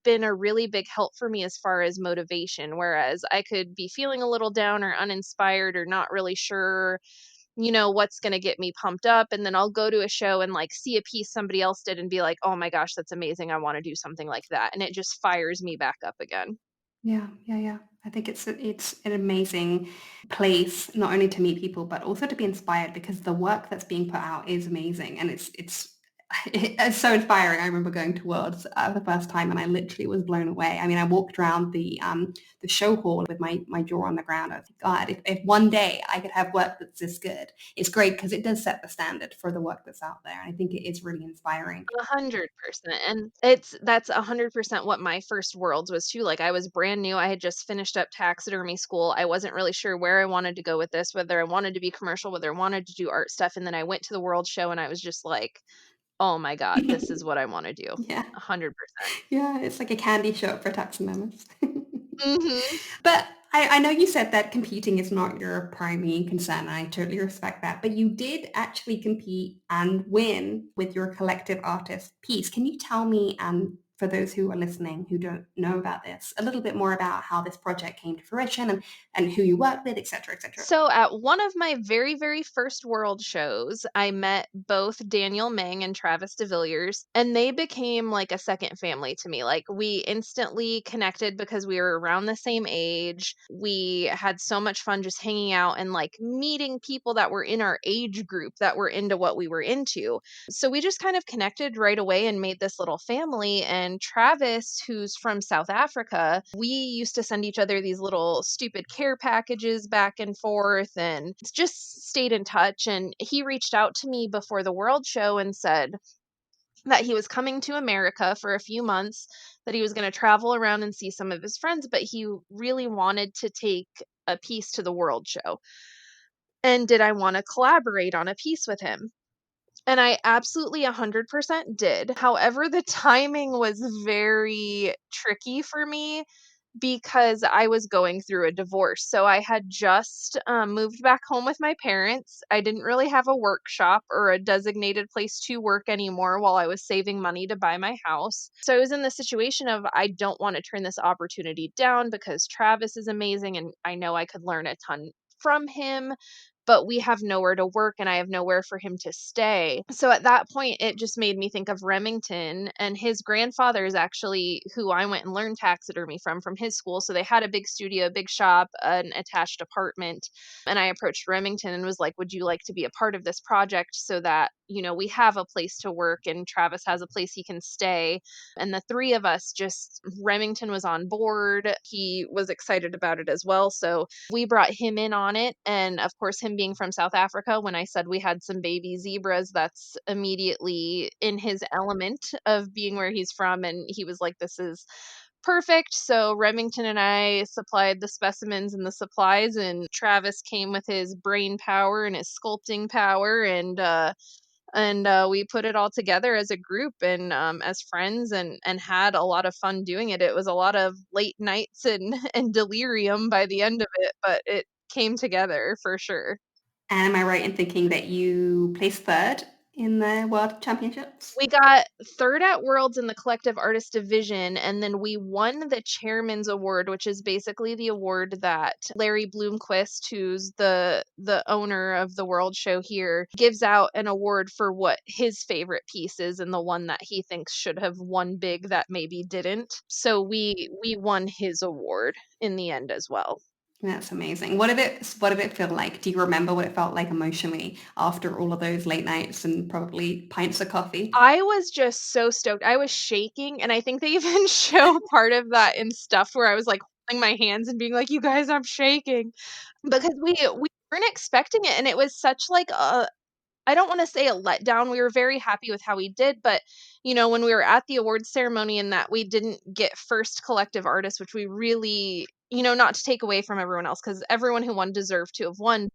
been a really big help for me as far as motivation. Whereas I could be feeling a little down or uninspired or not really sure, what's going to get me pumped up. And then I'll go to a show and like see a piece somebody else did and be like, oh my gosh, that's amazing. I want to do something like that. And it just fires me back up again. Yeah, yeah, yeah. I think it's an amazing place not only to meet people but also to be inspired because the work that's being put out is amazing and it's it's so inspiring. I remember going to Worlds the first time and I literally was blown away. I mean, I walked around the show hall with my jaw on the ground. I was like, God, if one day I could have work that's this good, it's great because it does set the standard for the work that's out there. I think it is really inspiring. 100%. And that's 100% what my first Worlds was too. Like I was brand new. I had just finished up taxidermy school. I wasn't really sure where I wanted to go with this, whether I wanted to be commercial, whether I wanted to do art stuff. And then I went to the World Show and I was just like, oh my God, this is what I want to do. Yeah. 100%. Yeah, it's like a candy shop for taxidermists. Hmm. But I know you said that competing is not your primary concern. I totally respect that. But you did actually compete and win with your collective artist piece. Can you tell me, for those who are listening who don't know about this, a little bit more about how this project came to fruition and who you worked with, et cetera, et cetera? So at one of my very, very first world shows, I met both Daniel Meng and Travis DeVilliers, and they became like a second family to me. Like we instantly connected because we were around the same age. We had so much fun just hanging out and like meeting people that were in our age group that were into what we were into. So we just kind of connected right away and made this little family. And Travis, who's from South Africa, we used to send each other these little stupid care packages back and forth and just stayed in touch. And he reached out to me before the World Show and said that he was coming to America for a few months, that he was going to travel around and see some of his friends, but he really wanted to take a piece to the World Show. And did I want to collaborate on a piece with him? And I absolutely 100% did. However, the timing was very tricky for me because I was going through a divorce. So I had just moved back home with my parents. I didn't really have a workshop or a designated place to work anymore while I was saving money to buy my house. So I was in the situation of I don't want to turn this opportunity down because Travis is amazing and I know I could learn a ton from him, but we have nowhere to work and I have nowhere for him to stay. So at that point, it just made me think of Remington, and his grandfather is actually who I went and learned taxidermy from his school. So they had a big studio, a big shop, an attached apartment. And I approached Remington and was like, would you like to be a part of this project so that, we have a place to work and Travis has a place he can stay? And the three of us just, Remington was on board. He was excited about it as well. So we brought him in on it. And of course, him being from South Africa, when I said we had some baby zebras, that's immediately in his element of being where he's from. And he was like, this is perfect. So Remington and I supplied the specimens and the supplies, and Travis came with his brain power and his sculpting power, and we put it all together as a group and as friends, and had a lot of fun doing it. It was a lot of late nights and and delirium by the end of it, but it came together for sure. And am I right in thinking that you placed third in the World Championships? We got third at Worlds in the collective artist division, and then we won the chairman's award, which is basically the award that Larry Bloomquist, who's the owner of the World Show here, gives out an award for what his favorite piece is and the one that he thinks should have won big that maybe didn't. So we won his award in the end as well. That's amazing. What did it feel like? Do you remember what it felt like emotionally after all of those late nights and probably pints of coffee? I was just so stoked. I was shaking, and I think they even show part of that in stuff where I was, like, holding my hands and being like, "You guys, I'm shaking." Because we weren't expecting it, and it was such, like, a I don't wanna say a letdown. We were very happy with how we did, but, when we were at the awards ceremony and that we didn't get first collective artist, which we really, not to take away from everyone else, because everyone who won deserved to have won,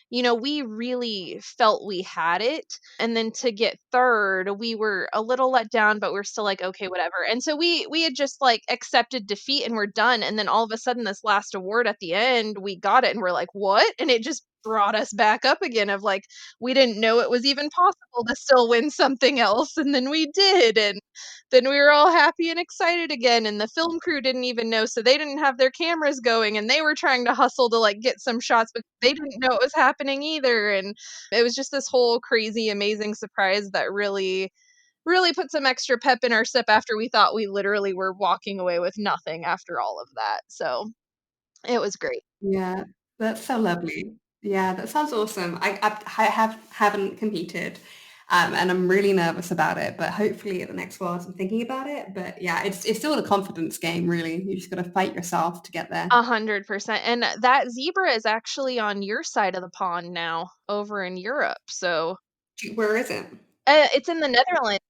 we really felt we had it. And then to get third, we were a little let down, but we're still like, okay, whatever. And so we had just like accepted defeat and we're done. And then all of a sudden, this last award at the end, we got it and we're like, what? And it just brought us back up again of like, we didn't know it was even possible to still win something else. And then we did. And then we were all happy and excited again, and the film crew didn't even know, so they didn't have their cameras going, and they were trying to hustle to, like, get some shots, but they didn't know it was happening either, and it was just this whole crazy, amazing surprise that really put some extra pep in our step after we thought we literally were walking away with nothing after all of that, so it was great. Yeah, that's so lovely. Yeah, that sounds awesome. I haven't competed, and I'm really nervous about it. But hopefully at the next Worlds, I'm thinking about it. But yeah, it's still a confidence game, really. You just got to fight yourself to get there. 100%, and that zebra is actually on your side of the pond now, over in Europe, so Where is it? It's in the Netherlands.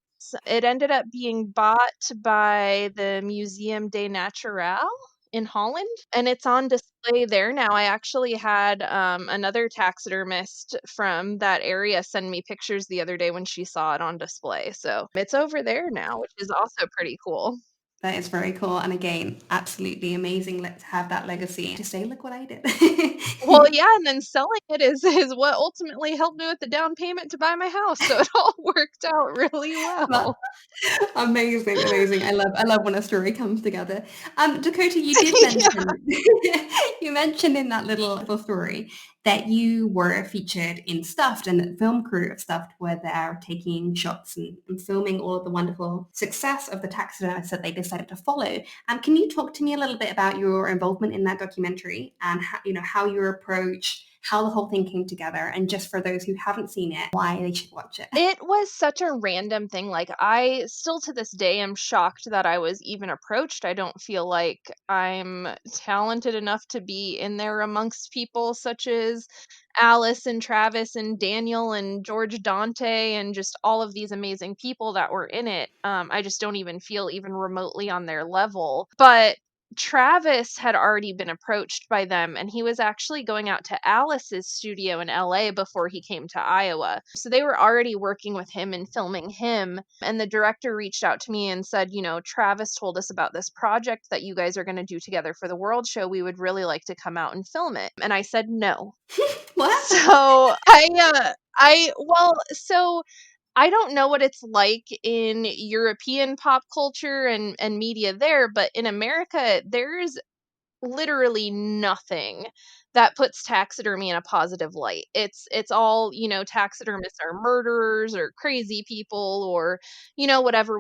It ended up being bought by the Museum des Naturales in Holland, and it's on display there now. I actually had, another taxidermist from that area send me pictures the other day when she saw it on display, so it's over there now, which is also pretty cool. That is very cool. And again, absolutely amazing. Let's have that legacy to say, look what I did. Well, yeah, and then selling it is what ultimately helped me with the down payment to buy my house, so it all worked out really Well, well. amazing, amazing. I love when a story comes together. Dakota, you did mention you mentioned in that little story that you were featured in Stuffed and that the film crew of Stuffed were there taking shots and filming all of the wonderful success of the taxidermists that they decided to follow. Can you talk to me a little bit about your involvement in that documentary and how your approach, how the whole thing came together, and just for those who haven't seen it, why they should watch it? It was such a random thing, like, I still to this day am shocked that I was even approached. I don't feel like I'm talented enough to be in there amongst people such as Alice and Travis and Daniel and George Dante and just all of these amazing people that were in it. I just don't even feel even remotely on their level, but Travis had already been approached by them, and he was actually going out to Alice's studio in LA before he came to Iowa. So they were already working with him and filming him. And the director reached out to me and said, Travis told us about this project that you guys are going to do together for the World Show. We would really like to come out and film it. And I said no. What? So so I don't know what it's like in European pop culture and media there, but in America, there's literally nothing that puts taxidermy in a positive light. It's all, taxidermists are murderers or crazy people or, whatever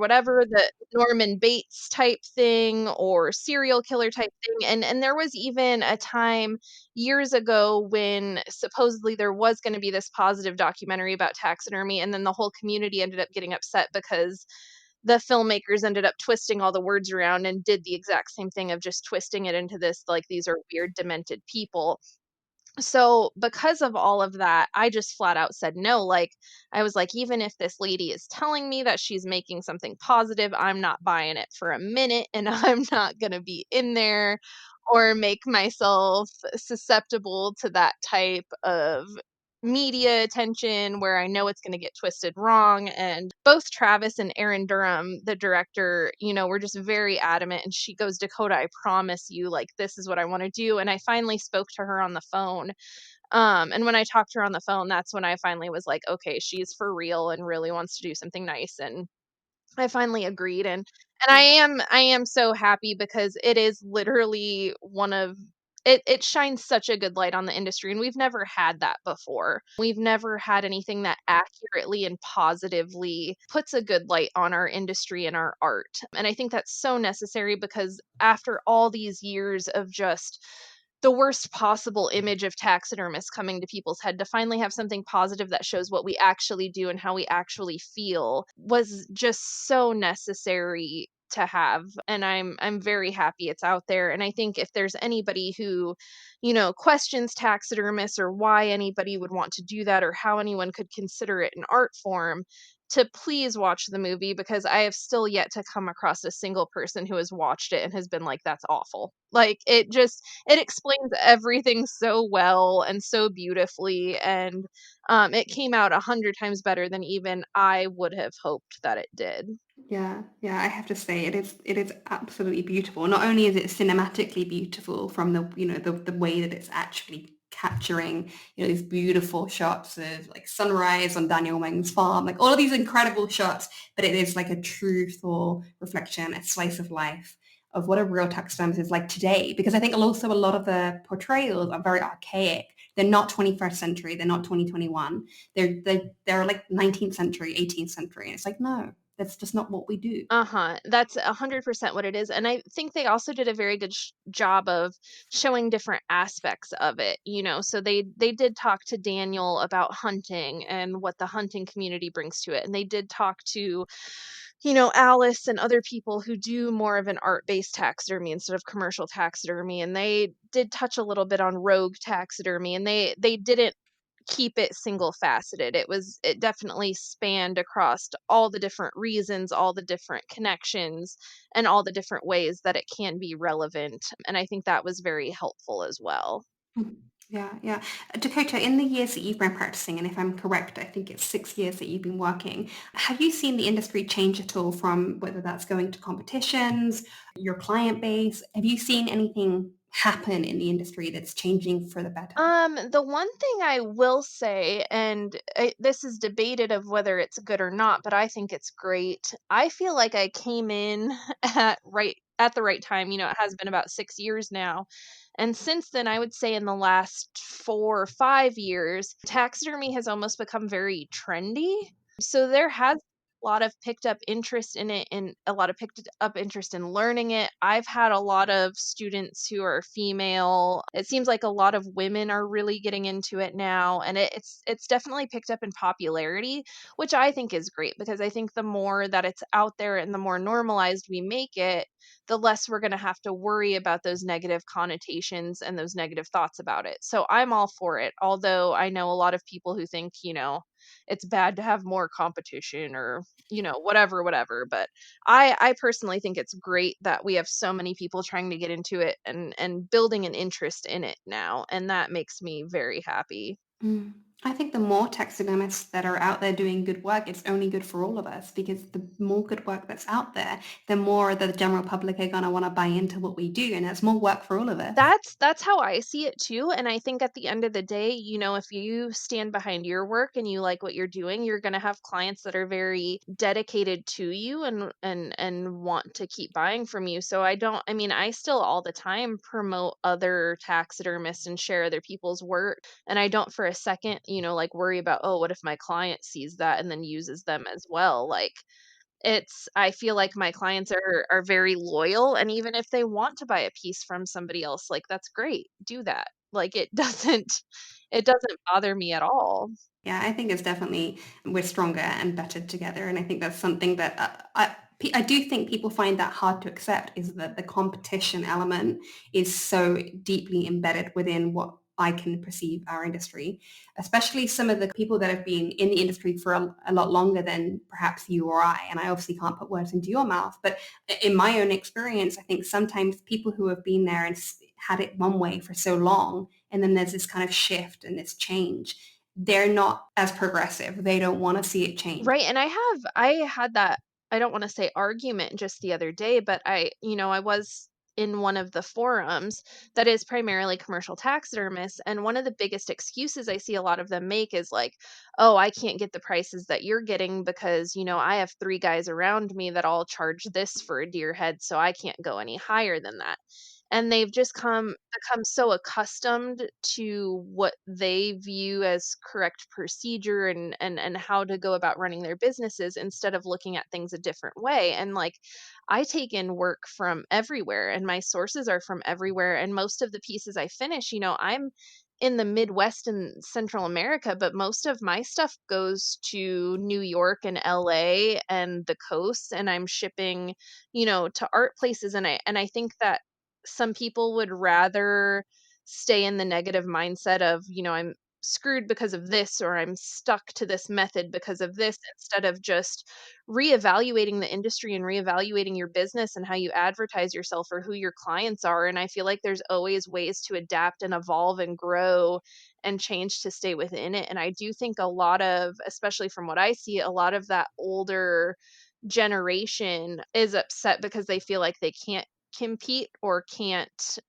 the Norman Bates type thing or serial killer type thing. And there was even a time years ago when supposedly there was going to be this positive documentary about taxidermy, and then the whole community ended up getting upset because the filmmakers ended up twisting all the words around and did the exact same thing of just twisting it into this, like, these are weird, demented people. So, because of all of that, I just flat out said no. Like, I was like, even if this lady is telling me that she's making something positive, I'm not buying it for a minute, and I'm not going to be in there or make myself susceptible to that type of media attention where I know it's going to get twisted wrong. And both Travis and Erin Durham, the director, were just very adamant. And she goes, Dakotah, I promise you, like, this is what I want to do. And I finally spoke to her on the phone. And when I talked to her on the phone, that's when I finally was like, okay, she's for real and really wants to do something nice. And I finally agreed, and I am so happy because it is literally one of it shines such a good light on the industry, and we've never had that before. We've never had anything that accurately and positively puts a good light on our industry and our art. And I think that's so necessary because after all these years of just the worst possible image of taxidermists coming to people's head, to finally have something positive that shows what we actually do and how we actually feel was just so necessary to have. And I'm very happy it's out there. And I think if there's anybody who, questions taxidermists or why anybody would want to do that or how anyone could consider it an art form, to please watch the movie, because I have still yet to come across a single person who has watched it and has been like, that's awful. Like, it explains everything so well and so beautifully, and it came out 100 times better than even I would have hoped that it did. Yeah, yeah, I have to say it is absolutely beautiful. Not only is it cinematically beautiful from the way that it's actually capturing, these beautiful shots of like sunrise on Daniel Wang's farm, like all of these incredible shots, but it is like a truthful reflection, a slice of life of what a real taxidermist is like today. Because I think also a lot of the portrayals are very archaic. They're not 21st century, they're not 2021. They're like 19th century, 18th century. And it's like, no, that's just not what we do. Uh-huh. That's 100% what it is. And I think they also did a very good job of showing different aspects of it, So they did talk to Daniel about hunting and what the hunting community brings to it. And they did talk to, Alice and other people who do more of an art-based taxidermy instead of commercial taxidermy. And they did touch a little bit on rogue taxidermy, and they didn't keep it single faceted. It definitely spanned across all the different reasons, all the different connections, and all the different ways that it can be relevant. And I think that was very helpful as well. Mm. Yeah, yeah. Dakotah, in the years that you've been practicing, and if I'm correct, I think it's 6 years that you've been working, have you seen the industry change at all from whether that's going to competitions, your client base? Have you seen anything happen in the industry that's changing for the better? The one thing I will say, and this is debated of whether it's good or not, but I think it's great. I feel like I came in at the right time. It has been about 6 years now. And since then, I would say in the last 4 or 5 years, taxidermy has almost become very trendy. So there has a lot of picked up interest in it and a lot of picked up interest in learning it. I've had a lot of students who are female. It seems like a lot of women are really getting into it now, and it's definitely picked up in popularity, which I think is great because I think the more that it's out there and the more normalized we make it, the less we're going to have to worry about those negative connotations and those negative thoughts about it. So I'm all for it. Although I know a lot of people who think, it's bad to have more competition or, whatever. But I personally think it's great that we have so many people trying to get into it and building an interest in it now, and that makes me very happy. Mm. I think the more taxidermists that are out there doing good work, it's only good for all of us because the more good work that's out there, the more the general public are going to want to buy into what we do, and that's more work for all of us. That's how I see it too, and I think at the end of the day, if you stand behind your work and you like what you're doing, you're gonna have clients that are very dedicated to you and want to keep buying from you. So I still all the time promote other taxidermists and share other people's work, and I don't for a second, like worry about, "Oh, what if my client sees that and then uses them as well?" Like, I feel like my clients are very loyal, and even if they want to buy a piece from somebody else, like, that's great, do that. Like, it doesn't bother me at all. Yeah, I think it's definitely we're stronger and better together, and I think that's something that I do think people find that hard to accept is that the competition element is so deeply embedded within what I can perceive our industry, especially some of the people that have been in the industry for a lot longer than perhaps you or I. And I obviously can't put words into your mouth, but in my own experience, I think sometimes people who have been there and had it one way for so long, and then there's this kind of shift and this change, they're not as progressive. They don't want to see it change. Right, and I had that, I don't wanna say argument just the other day, but I was in one of the forums that is primarily commercial taxidermists, and one of the biggest excuses I see a lot of them make is like, "Oh, I can't get the prices that you're getting because, I have 3 guys around me that all charge this for a deer head, so I can't go any higher than that." And they've just become so accustomed to what they view as correct procedure and how to go about running their businesses instead of looking at things a different way. And like, I take in work from everywhere and my sources are from everywhere, and most of the pieces I finish, I'm in the Midwest and Central America, but most of my stuff goes to New York and LA and the coast, and I'm shipping, to art places. And I think that some people would rather stay in the negative mindset of, I'm screwed because of this, or I'm stuck to this method because of this, instead of just reevaluating the industry and reevaluating your business and how you advertise yourself or who your clients are. And I feel like there's always ways to adapt and evolve and grow and change to stay within it. And I do think a lot of, especially from what I see, a lot of that older generation is upset because they feel like they can't compete or can't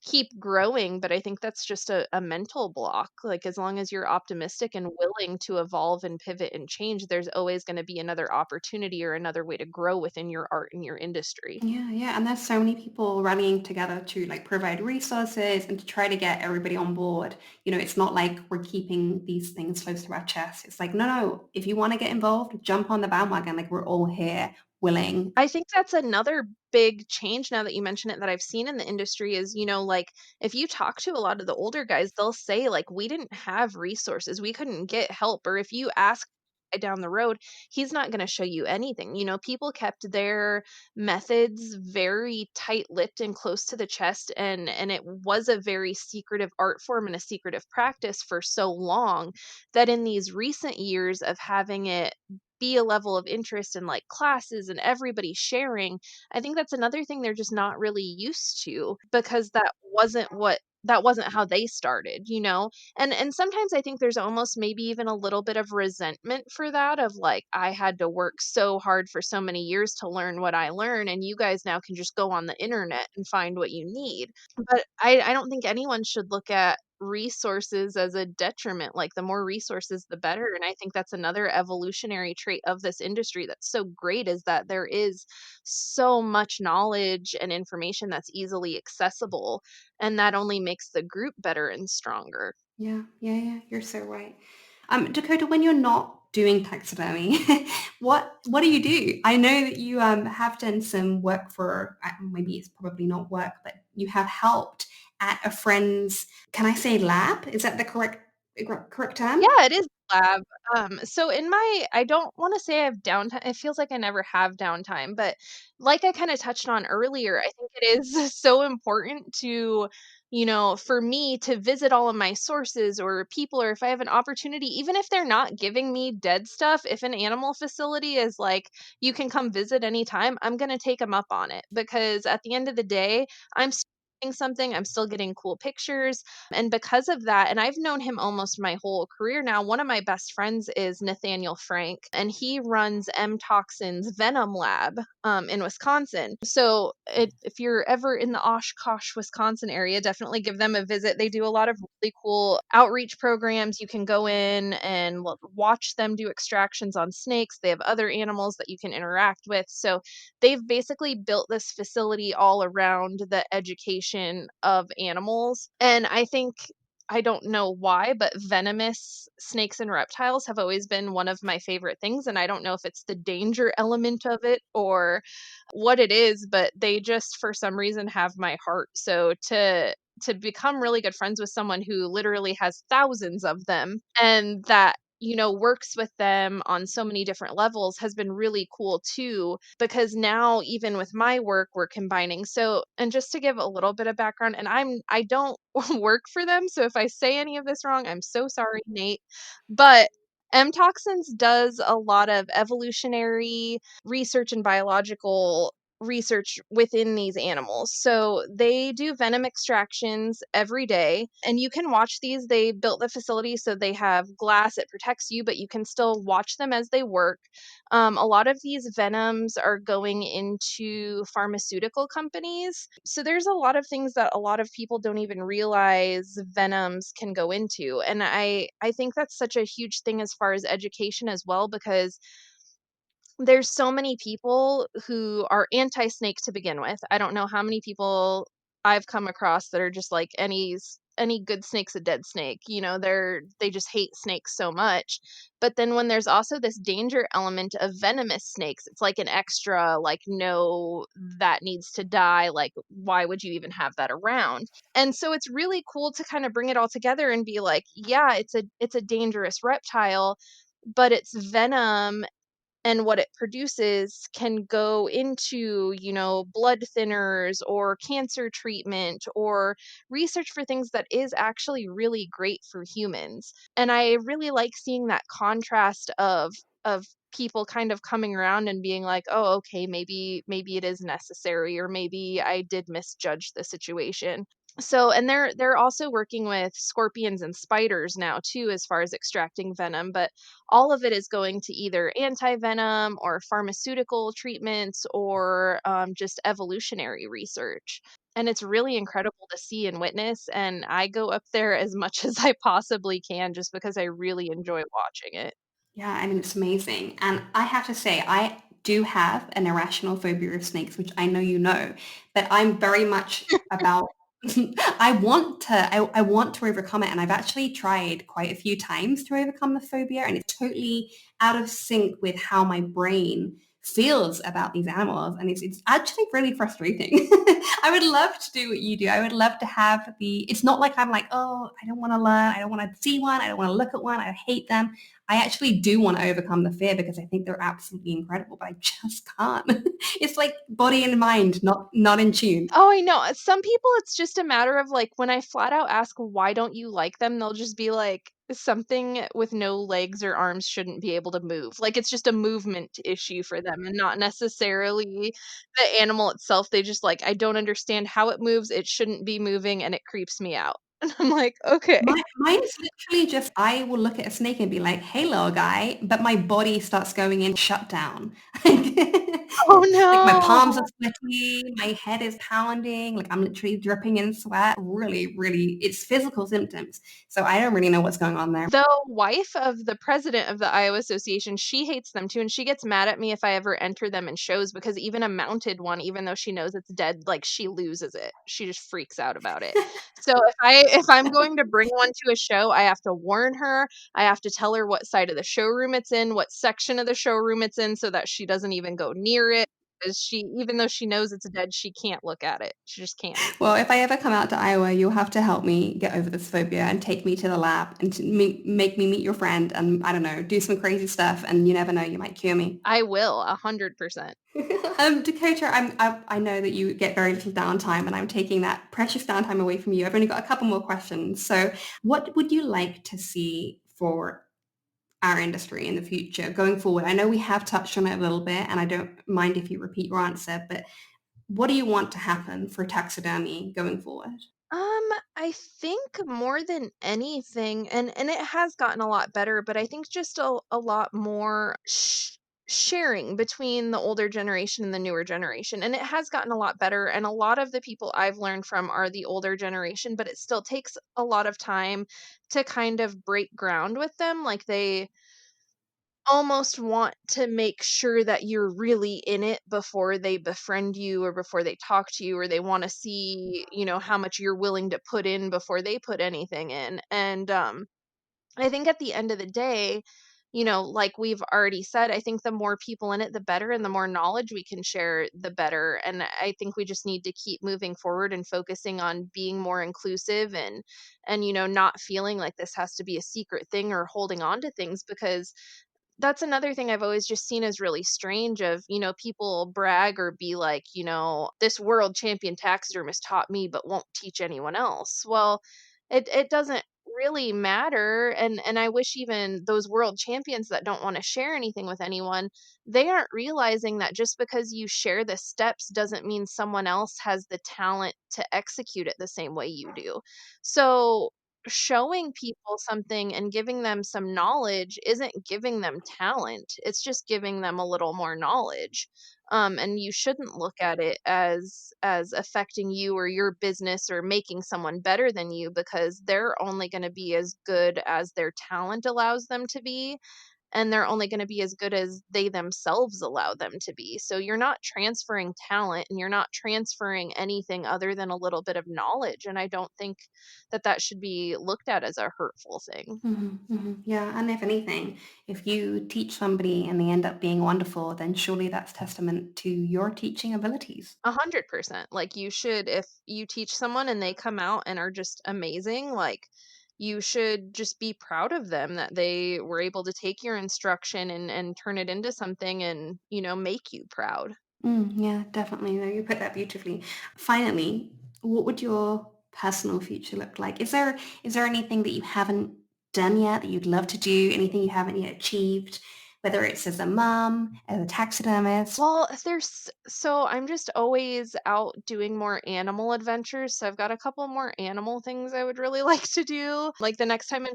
keep growing. But I think that's just a mental block. Like, as long as you're optimistic and willing to evolve and pivot and change, there's always going to be another opportunity or another way to grow within your art and your industry. Yeah, yeah, and there's so many people rallying together to like provide resources and to try to get everybody on board. It's not like we're keeping these things close to our chest. It's like, no, no, if you want to get involved, jump on the bandwagon. Like we're all here, willing. I think that's another big change now that you mention it that I've seen in the industry is, like, if you talk to a lot of the older guys, they'll say like, we didn't have resources, we couldn't get help, or if you ask a guy down the road, he's not going to show you anything. People kept their methods very tight-lipped and close to the chest, and it was a very secretive art form and a secretive practice for so long that in these recent years of having it be a level of interest in like classes and everybody sharing, I think that's another thing they're just not really used to, because that wasn't how they started. And sometimes I think there's almost maybe even a little bit of resentment for that, of like, I had to work so hard for so many years to learn what I learn, and you guys now can just go on the internet and find what you need. But I don't think anyone should look at resources as a detriment. Like, the more resources, the better. And I think that's another evolutionary trait of this industry that's so great, is that there is so much knowledge and information that's easily accessible. And that only makes the group better and stronger. Yeah, yeah, yeah. You're so right. Dakota, when you're not doing taxidermy, what do you do? I know that you have done some work for maybe it's probably not work, but you have helped at a friend's. Can I say lab? Is that the correct term? Yeah, it is lab. So I don't want to say I have downtime. It feels like I never have downtime, but like I kind of touched on earlier, I think it is so important to for me to visit all of my sources or people, or if I have an opportunity, even if they're not giving me dead stuff, if an animal facility is like, you can come visit anytime, I'm going to take them up on it, because at the end of the day, I'm still doing something, I'm still getting cool pictures. And because of that, and I've known him almost my whole career now, one of my best friends is Nathaniel Frank, and he runs MToxins Venom Lab in Wisconsin. So if you're ever in the Oshkosh, Wisconsin area, definitely give them a visit. They do a lot of really cool outreach programs. You can go in and watch them do extractions on snakes. They have other animals that you can interact with. So they've basically built this facility all around the education of animals. And I don't know why, but venomous snakes and reptiles have always been one of my favorite things. And I don't know if it's the danger element of it or what it is, but they just for some reason have my heart. So to become really good friends with someone who literally has thousands of them, and that works with them on so many different levels, has been really cool too, because now even with my work, we're combining. So, and just to give a little bit of background, and I don't work for them, so if I say any of this wrong, I'm so sorry, Nate. But MToxins does a lot of evolutionary research and biological research within these animals. So they do venom extractions every day, and you can watch these. They built the facility so they have glass, it protects you, but you can still watch them as they work. A lot of these venoms are going into pharmaceutical companies. So there's a lot of things that a lot of people don't even realize venoms can go into. And I think that's such a huge thing as far as education as well, because there's so many people who are anti-snake to begin with. I don't know how many people I've come across that are just like, any good snake's a dead snake. They just hate snakes so much. But then when there's also this danger element of venomous snakes, it's like an extra, like, no, that needs to die. Like, why would you even have that around? And so it's really cool to kind of bring it all together and be like, yeah, it's a dangerous reptile, but its venom and what it produces can go into, blood thinners or cancer treatment or research for things that is actually really great for humans. And I really like seeing that contrast of people kind of coming around and being like, "Oh, okay, maybe it is necessary, or maybe I did misjudge the situation." So, and they're also working with scorpions and spiders now too, as far as extracting venom, but all of it is going to either anti-venom or pharmaceutical treatments or just evolutionary research. And it's really incredible to see and witness. And I go up there as much as I possibly can just because I really enjoy watching it. Yeah, I mean, it's amazing. And I have to say, I do have an irrational phobia of snakes, which I know you know, but I'm very much about I want to overcome it. And I've actually tried quite a few times to overcome the phobia, and it's totally out of sync with how my brain feels about these animals. And it's actually really frustrating. I would love to do what you do. I would love to have it's not like I'm like, oh, I don't want to learn. I don't want to see one. I don't want to look at one. I hate them. I actually do want to overcome the fear because I think they're absolutely incredible, but I just can't. It's like body and mind not in tune. Oh, I know. Some people, it's just a matter of like, when I flat out ask, why don't you like them? They'll just be like, something with no legs or arms shouldn't be able to move. Like, it's just a movement issue for them and not necessarily the animal itself. They just like, I don't understand how it moves. It shouldn't be moving and it creeps me out. And I'm like, okay. Mine's literally just I will look at a snake and be like, "Hey, little guy," but my body starts going in shutdown. Oh Like my palms no. are sweaty, my head is pounding, like I'm literally dripping in sweat. Really, really, it's physical symptoms. So I don't really know what's going on there. The wife of the president of the Iowa Association, she hates them too, and she gets mad at me if I ever enter them in shows, because even a mounted one, even though she knows it's dead, like, she loses it. She just freaks out about it. So if I'm going to bring one to a show, I have to warn her. I have to tell her what side of the showroom it's in, what section of the showroom it's in, so that she doesn't even go near it. 'cause even though she knows it's dead, she can't look at it. She just can't. Well, if I ever come out to Iowa, you'll have to help me get over this phobia and take me to the lab and make me meet your friend and, I don't know, do some crazy stuff, and you never know, you might cure me. I will, 100%. Dakotah, I know that you get very little downtime, and I'm taking that precious downtime away from you. I've only got a couple more questions. So what would you like to see for our industry in the future going forward? I know we have touched on it a little bit, and I don't mind if you repeat your answer, but what do you want to happen for taxidermy going forward? I think more than anything, and it has gotten a lot better, but I think just a lot more sharing between the older generation and the newer generation. And it has gotten a lot better. And a lot of the people I've learned from are the older generation, but it still takes a lot of time to kind of break ground with them. Like they almost want to make sure that you're really in it before they befriend you or before they talk to you, or they want to see, how much you're willing to put in before they put anything in. And I think at the end of the day, like we've already said, I think the more people in it, the better, and the more knowledge we can share, the better. And I think we just need to keep moving forward and focusing on being more inclusive, and not feeling like this has to be a secret thing or holding on to things, because that's another thing I've always just seen as really strange of, people brag or be like, this world champion taxidermist taught me but won't teach anyone else. Well, it doesn't really matter. And I wish even those world champions that don't want to share anything with anyone, they aren't realizing that just because you share the steps doesn't mean someone else has the talent to execute it the same way you do. So showing people something and giving them some knowledge isn't giving them talent. It's just giving them a little more knowledge. And you shouldn't look at it as affecting you or your business or making someone better than you, because they're only going to be as good as their talent allows them to be, and they're only going to be as good as they themselves allow them to be. So you're not transferring talent, and you're not transferring anything other than a little bit of knowledge. And I don't think that that should be looked at as a hurtful thing. Yeah, and if anything, if you teach somebody and they end up being wonderful, then surely that's testament to your teaching abilities. 100%. Like you should, if you teach someone and they come out and are just amazing, like you should just be proud of them that they were able to take your instruction and turn it into something and, make you proud. Yeah, definitely. No, you put that beautifully. Finally, what would your personal future look like? Is there anything that you haven't done yet that you'd love to do? Anything you haven't yet achieved? Whether it's as a mom, as a taxidermist. Well, I'm just always out doing more animal adventures. So I've got a couple more animal things I would really like to do. Like the next time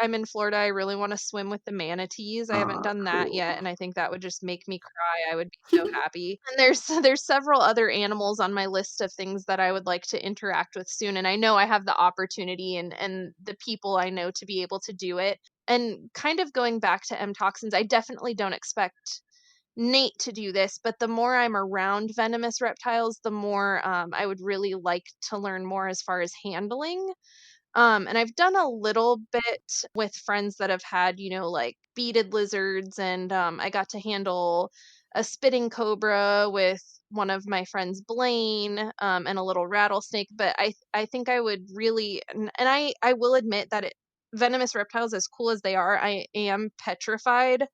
I'm in Florida, I really want to swim with the manatees. I haven't Oh, done that yet, cool. and I think that would just make me cry. I would be so happy. And there's there's several other animals on my list of things that I would like to interact with soon, and I know I have the opportunity and the people I know to be able to do it. And kind of going back to MToxins, I definitely don't expect Nate to do this, but the more I'm around venomous reptiles, the more I would really like to learn more as far as handling. And I've done a little bit with friends that have had, like beaded lizards, and I got to handle a spitting cobra with one of my friends, Blaine, and a little rattlesnake. But I think I would really, and I will admit that venomous reptiles, as cool as they are, I am petrified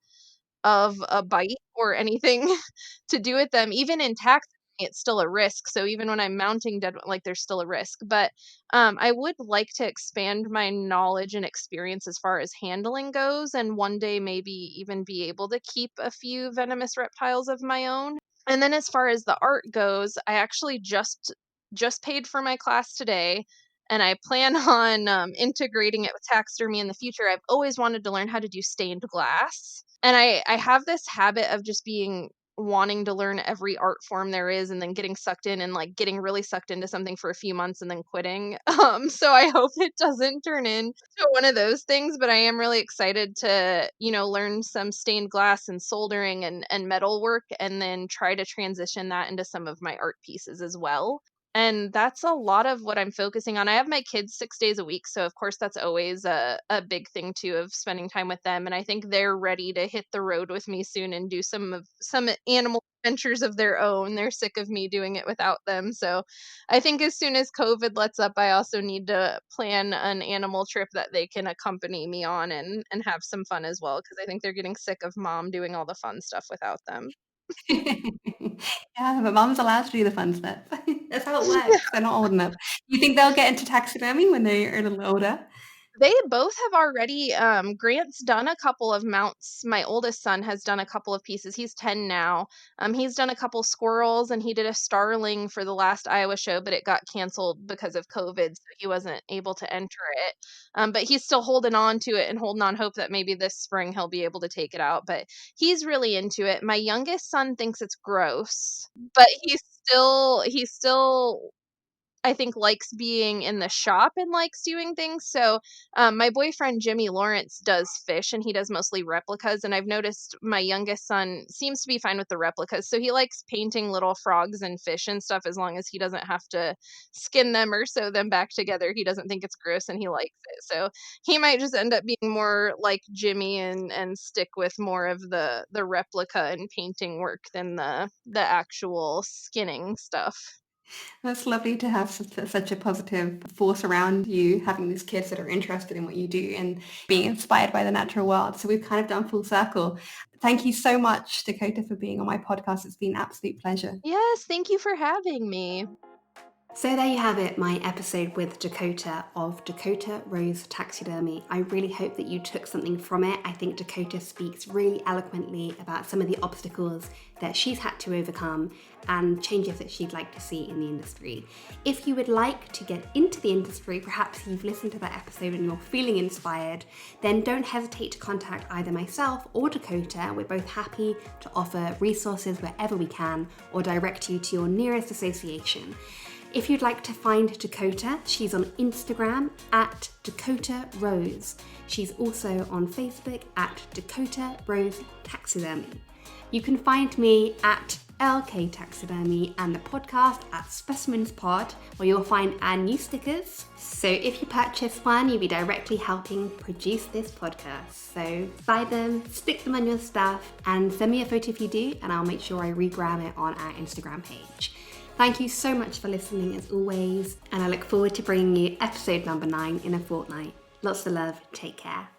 of a bite or anything to do with them. Even in taxidermy, it's still a risk. So even when I'm mounting dead, like there's still a risk. But I would like to expand my knowledge and experience as far as handling goes, and one day maybe even be able to keep a few venomous reptiles of my own. And then as far as the art goes, I actually just paid for my class today, and I plan on integrating it with taxidermy in the future. I've always wanted to learn how to do stained glass, and I have this habit of just being wanting to learn every art form there is, and then getting sucked in and like getting really sucked into something for a few months and then quitting. So I hope it doesn't turn into one of those things, but I am really excited to, learn some stained glass and soldering and metal work, and then try to transition that into some of my art pieces as well. And that's a lot of what I'm focusing on. I have my kids 6 days a week, so of course that's always a big thing too of spending time with them, and I think they're ready to hit the road with me soon and do some animal adventures of their own. They're sick of me doing it without them, so I think as soon as COVID lets up, I also need to plan an animal trip that they can accompany me on and have some fun as well, because I think they're getting sick of mom doing all the fun stuff without them. Yeah, but mom's allowed to do the fun stuff. That's how it works. They're not old enough. You think they'll get into taxidermy when they're a little older? They both have already, Grant's done a couple of mounts. My oldest son has done a couple of pieces. He's 10 now. He's done a couple squirrels, and he did a starling for the last Iowa show, but it got canceled because of COVID, so he wasn't able to enter it. But he's still holding on to it and holding on hope that maybe this spring he'll be able to take it out. But he's really into it. My youngest son thinks it's gross, but he's still I think likes being in the shop and likes doing things. So, my boyfriend Jimmy Lawrence does fish, and he does mostly replicas. And I've noticed my youngest son seems to be fine with the replicas. So he likes painting little frogs and fish and stuff as long as he doesn't have to skin them or sew them back together. He doesn't think it's gross and he likes it. So he might just end up being more like Jimmy and stick with more of the replica and painting work than the actual skinning stuff. That's lovely to have such a positive force around you, having these kids that are interested in what you do and being inspired by the natural world. So we've kind of done full circle. Thank you so much, Dakotah, for being on my podcast. It's been an absolute pleasure. Yes, thank you for having me. So there you have it, my episode with Dakotah of Dakotah Rose Taxidermy. I really hope that you took something from it. I think Dakotah speaks really eloquently about some of the obstacles that she's had to overcome and changes that she'd like to see in the industry. If you would like to get into the industry, perhaps you've listened to that episode and you're feeling inspired, then don't hesitate to contact either myself or Dakotah. We're both happy to offer resources wherever we can or direct you to your nearest association. If you'd like to find Dakotah, she's on Instagram at Dakotah Rose. She's also on Facebook at Dakotah Rose Taxidermy. You can find me at Elle Kaye Taxidermy and the podcast at Specimens Pod, where you'll find our new stickers. So if you purchase one, you'll be directly helping produce this podcast. So buy them, stick them on your stuff, and send me a photo if you do, and I'll make sure I regram it on our Instagram page. Thank you so much for listening as always, and I look forward to bringing you episode number 9 in a fortnight. Lots of love, take care.